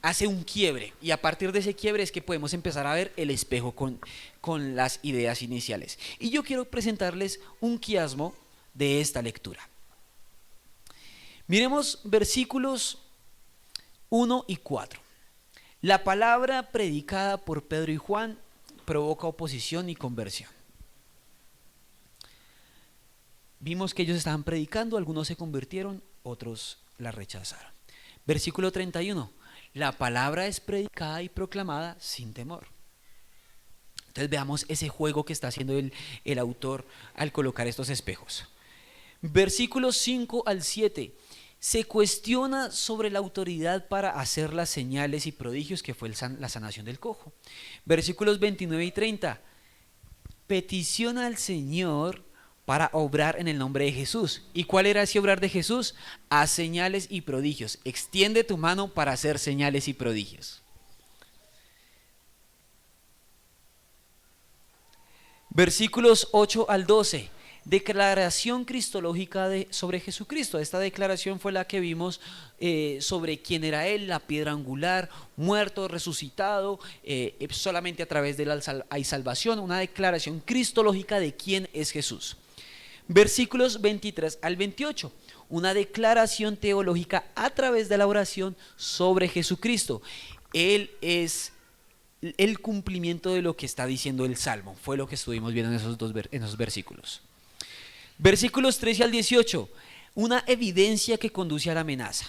hace un quiebre, y a partir de ese quiebre es que podemos empezar a ver el espejo con las ideas iniciales. Y yo quiero presentarles un quiasmo de esta lectura. Miremos versículos 1 y 4. La palabra predicada por Pedro y Juan provoca oposición y conversión. Vimos que ellos estaban predicando, algunos se convirtieron, otros la rechazaron. Versículo 31. La palabra es predicada y proclamada sin temor. Entonces veamos ese juego que está haciendo el autor al colocar estos espejos. Versículos 5 al 7. Se cuestiona sobre la autoridad para hacer las señales y prodigios que fue la sanación del cojo. Versículos 29 y 30. Peticiona al Señor para obrar en el nombre de Jesús. ¿Y cuál era ese obrar de Jesús? Haz señales y prodigios. Extiende tu mano para hacer señales y prodigios. Versículos 8 al 12. Declaración cristológica sobre Jesucristo. Esta declaración fue la que vimos sobre quién era Él, la piedra angular, muerto, resucitado, solamente a través de él hay salvación. Una declaración cristológica de quién es Jesús. Versículos 23 al 28. Una declaración teológica a través de la oración sobre Jesucristo. Él es el cumplimiento de lo que está diciendo el Salmo. Fue lo que estuvimos viendo en esos versículos. Versículos 13 al 18. Una evidencia que conduce a la amenaza.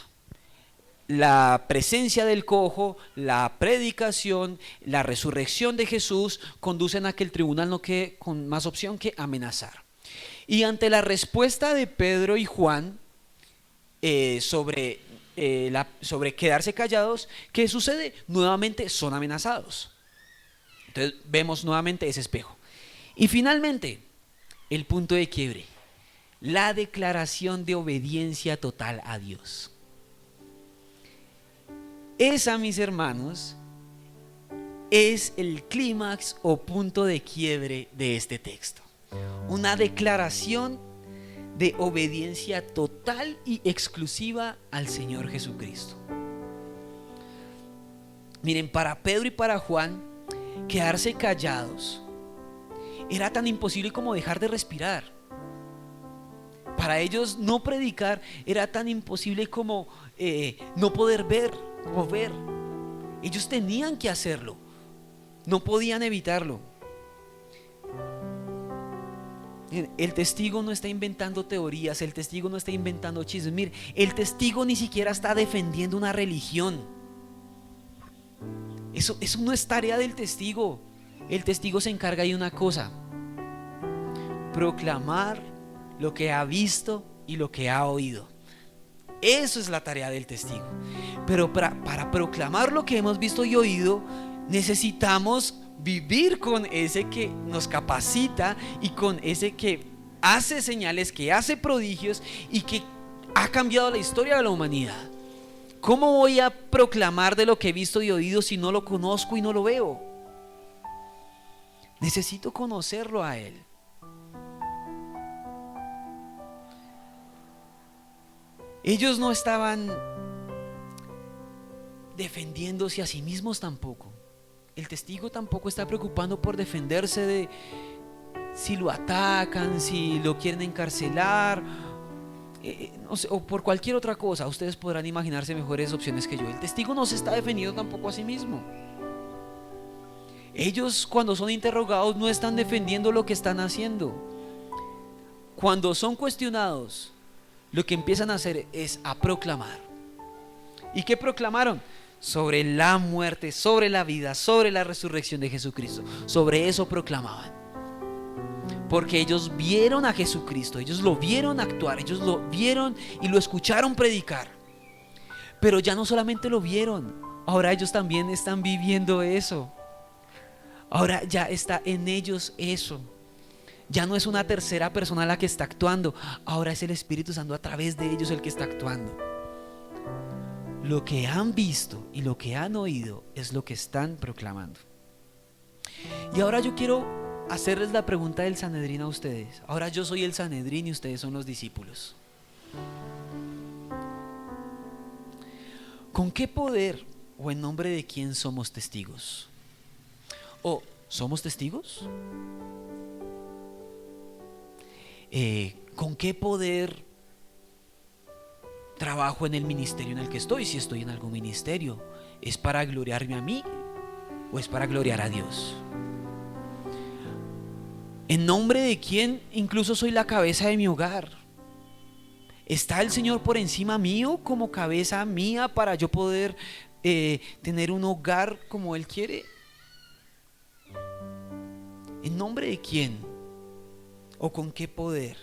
La presencia del cojo, la predicación, la resurrección de Jesús conducen a que el tribunal no quede con más opción que amenazar. Y ante la respuesta de Pedro y Juan sobre quedarse callados, ¿qué sucede? Nuevamente son amenazados. Entonces vemos nuevamente ese espejo. Y finalmente, el punto de quiebre, la declaración de obediencia total a Dios. Esa, mis hermanos, es el clímax o punto de quiebre de este texto. Una declaración de obediencia total y exclusiva al Señor Jesucristo. Miren, para Pedro y para Juan, quedarse callados era tan imposible como dejar de respirar. Para ellos no predicar era tan imposible como no poder ver, mover. Ellos tenían que hacerlo. No podían evitarlo. El testigo no está inventando teorías, el testigo no está inventando chismes. Mire, el testigo ni siquiera está defendiendo una religión. Eso no es tarea del testigo. El testigo se encarga de una cosa: proclamar lo que ha visto y lo que ha oído. Eso es la tarea del testigo. Pero para proclamar lo que hemos visto y oído, necesitamos vivir con ese que nos capacita y con ese que hace señales, que hace prodigios y que ha cambiado la historia de la humanidad. ¿Cómo voy a proclamar de lo que he visto y oído si no lo conozco y no lo veo? Necesito conocerlo a Él. Ellos no estaban defendiéndose a sí mismos tampoco. El testigo tampoco está preocupando por defenderse de si lo atacan, si lo quieren encarcelar, no sé, o por cualquier otra cosa. Ustedes podrán imaginarse mejores opciones que yo. El testigo no se está defendiendo tampoco a sí mismo. Ellos, cuando son interrogados, no están defendiendo lo que están haciendo. Cuando son cuestionados, lo que empiezan a hacer es a proclamar. ¿Y qué proclamaron? Sobre la muerte, sobre la vida, sobre la resurrección de Jesucristo. Sobre eso proclamaban. Porque ellos vieron a Jesucristo, ellos lo vieron actuar, ellos lo vieron y lo escucharon predicar. Pero ya no solamente lo vieron, ahora ellos también están viviendo eso. Ahora ya está en ellos eso. Ya no es una tercera persona la que está actuando, ahora es el Espíritu Santo a través de ellos el que está actuando. Lo que han visto y lo que han oído es lo que están proclamando. Y ahora yo quiero hacerles la pregunta del Sanedrín a ustedes. Ahora yo soy el Sanedrín y ustedes son los discípulos. ¿Con qué poder o en nombre de quién somos testigos? ¿O somos testigos? ¿Con qué poder trabajo en el ministerio en el que estoy? Si estoy en algún ministerio, ¿es para gloriarme a mí o es para gloriar a Dios? ¿En nombre de quién incluso soy la cabeza de mi hogar? ¿Está el Señor por encima mío como cabeza mía para yo poder tener un hogar como Él quiere? ¿En nombre de quién? ¿O con qué poder?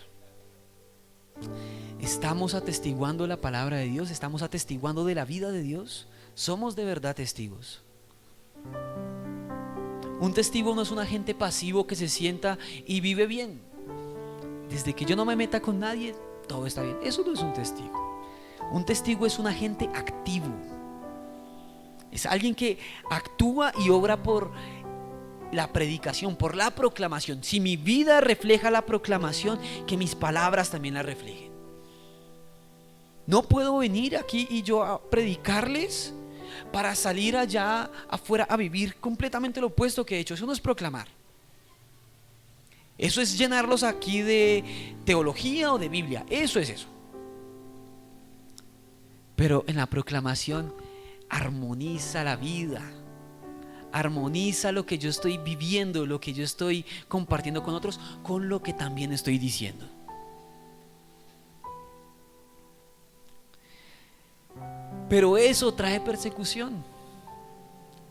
¿Estamos atestiguando la palabra de Dios? ¿Estamos atestiguando de la vida de Dios? ¿Somos de verdad testigos? Un testigo no es un agente pasivo que se sienta y vive bien. Desde que yo no me meta con nadie, todo está bien. Eso no es un testigo. Un testigo es un agente activo. Es alguien que actúa y obra por la predicación, por la proclamación. Si mi vida refleja la proclamación, que mis palabras también la reflejen. No puedo venir aquí y yo a predicarles para salir allá afuera a vivir completamente lo opuesto que he hecho. Eso no es proclamar. Eso es llenarlos aquí de teología o de Biblia. Eso es eso. Pero en la proclamación armoniza la vida. Armoniza lo que yo estoy viviendo, lo que yo estoy compartiendo con otros, con lo que también estoy diciendo. Pero eso trae persecución.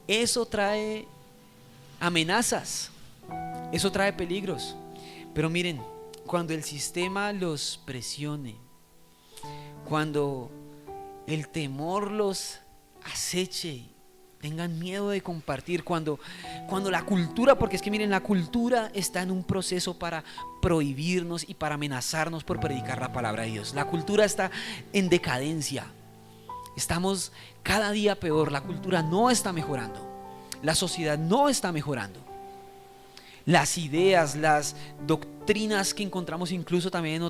Eso trae amenazas. Eso trae peligros. Pero miren, cuando el sistema los presione, cuando el temor los aceche, tengan miedo de compartir, cuando la cultura, porque es que miren, la cultura está en un proceso para prohibirnos y para amenazarnos por predicar la palabra de Dios. La cultura está en decadencia. Estamos cada día peor. La cultura no está mejorando. La sociedad no está mejorando. Las ideas, las doctrinas que encontramos incluso también en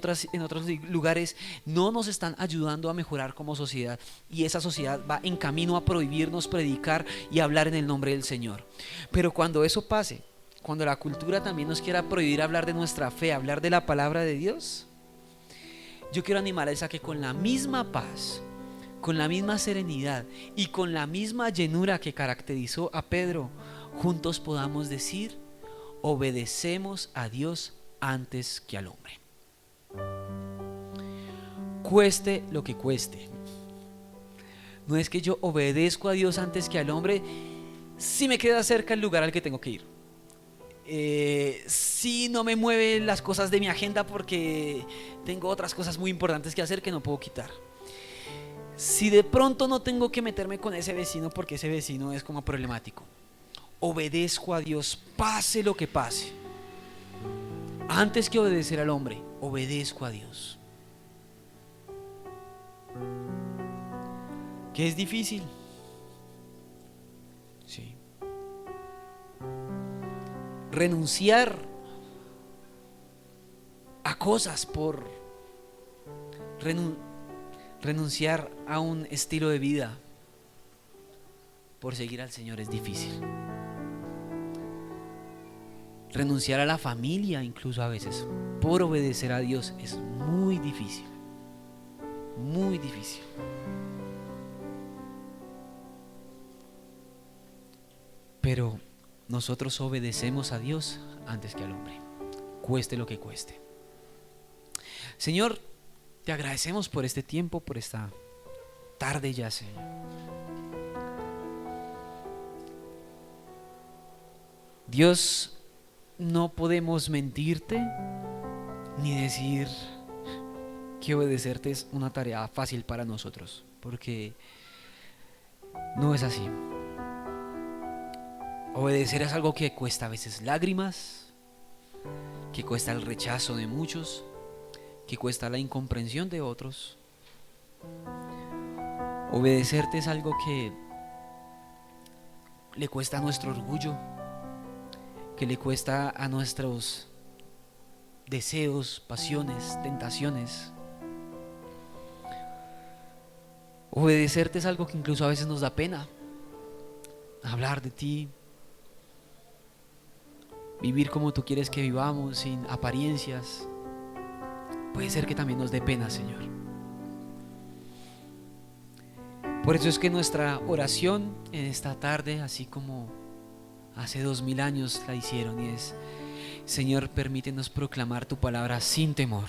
otros lugares no nos están ayudando a mejorar como sociedad, y esa sociedad va en camino a prohibirnos predicar y hablar en el nombre del Señor. Pero cuando eso pase, cuando la cultura también nos quiera prohibir hablar de nuestra fe, hablar de la palabra de Dios, yo quiero animarles a que con la misma paz, con la misma serenidad y con la misma llenura que caracterizó a Pedro, juntos podamos decir: obedecemos a Dios antes que al hombre. Cueste lo que cueste. No es que yo obedezco a Dios antes que al hombre si me queda cerca el lugar al que tengo que ir. Si no me mueven las cosas de mi agenda porque tengo otras cosas muy importantes que hacer que no puedo quitar. Si de pronto no tengo que meterme con ese vecino porque ese vecino es como problemático. Obedezco a Dios pase lo que pase. Antes que obedecer al hombre, obedezco a Dios. ¿Que es difícil? Sí. Renunciar a cosas por renunciar a un estilo de vida por seguir al Señor es difícil. Renunciar a la familia incluso a veces por obedecer a Dios es muy difícil. Muy difícil. Pero nosotros obedecemos a Dios antes que al hombre, cueste lo que cueste. Señor, te agradecemos por este tiempo, por esta tarde ya, Señor. Dios, no podemos mentirte ni decir que obedecerte es una tarea fácil para nosotros, porque no es así. Obedecer es algo que cuesta a veces lágrimas, que cuesta el rechazo de muchos, que cuesta la incomprensión de otros. Obedecerte es algo que le cuesta a nuestro orgullo, que le cuesta a nuestros deseos, pasiones, tentaciones. Obedecerte es algo que incluso a veces nos da pena. Hablar de ti, vivir como tú quieres que vivamos, sin apariencias, puede ser que también nos dé pena, Señor. Por eso es que nuestra oración en esta tarde, así como hace 2000 años la hicieron, y es: Señor, permítenos proclamar tu palabra sin temor.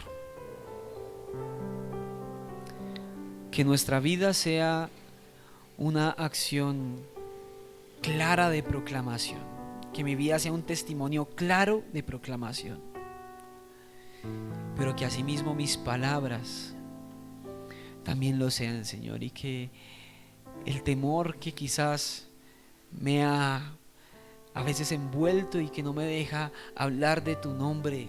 Que nuestra vida sea una acción clara de proclamación. Que mi vida sea un testimonio claro de proclamación. Pero que asimismo mis palabras también lo sean, Señor. Y que el temor que quizás me ha a veces envuelto y que no me deja hablar de tu nombre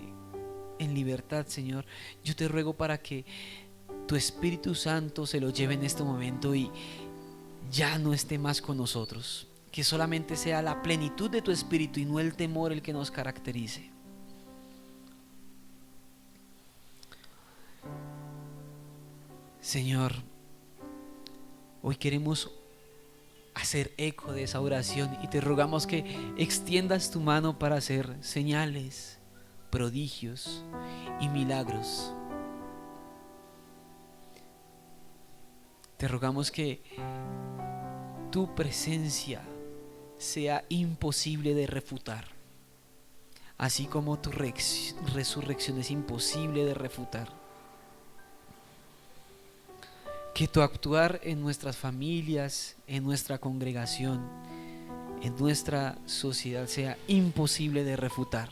en libertad, Señor, yo te ruego para que tu Espíritu Santo se lo lleve en este momento y ya no esté más con nosotros. Que solamente sea la plenitud de tu Espíritu y no el temor el que nos caracterice. Señor, hoy queremos hacer eco de esa oración y te rogamos que extiendas tu mano para hacer señales, prodigios y milagros. Te rogamos que tu presencia sea imposible de refutar, así como tu resurrección es imposible de refutar. Que tu actuar en nuestras familias, en nuestra congregación, en nuestra sociedad sea imposible de refutar.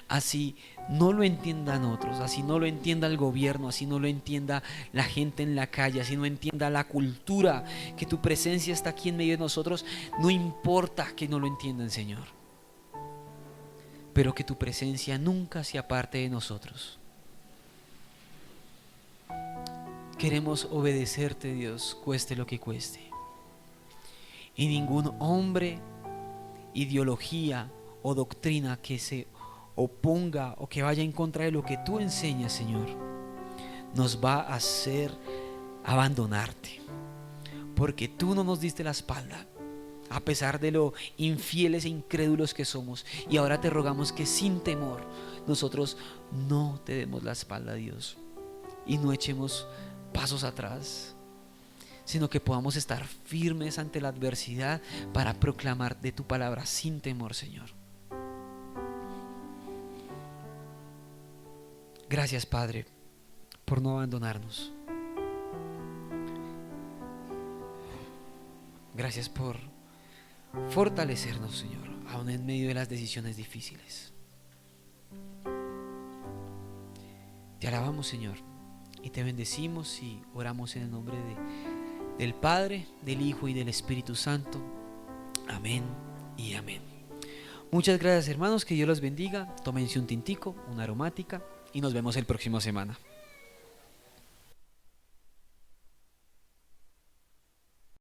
Así no lo entiendan otros, así no lo entienda el gobierno, así no lo entienda la gente en la calle, así no entienda la cultura, que tu presencia está aquí en medio de nosotros. No importa que no lo entiendan, Señor, pero que tu presencia nunca se aparte de nosotros. Queremos obedecerte, Dios, cueste lo que cueste. Y ningún hombre, ideología o doctrina que se oponga o que vaya en contra de lo que tú enseñas, Señor, nos va a hacer abandonarte, porque tú no nos diste la espalda a pesar de lo infieles e incrédulos que somos. Y ahora te rogamos que sin temor nosotros no te demos la espalda, Dios, y no echemos pasos atrás, sino que podamos estar firmes ante la adversidad para proclamar de tu palabra sin temor, Señor. Gracias, Padre, por no abandonarnos. Gracias por fortalecernos, Señor, aún en medio de las decisiones difíciles. Te alabamos, Señor, y te bendecimos y oramos en el nombre del Padre, del Hijo y del Espíritu Santo. Amén y amén. Muchas gracias, hermanos, que Dios los bendiga. Tómense un tintico, una aromática y nos vemos el próximo semana.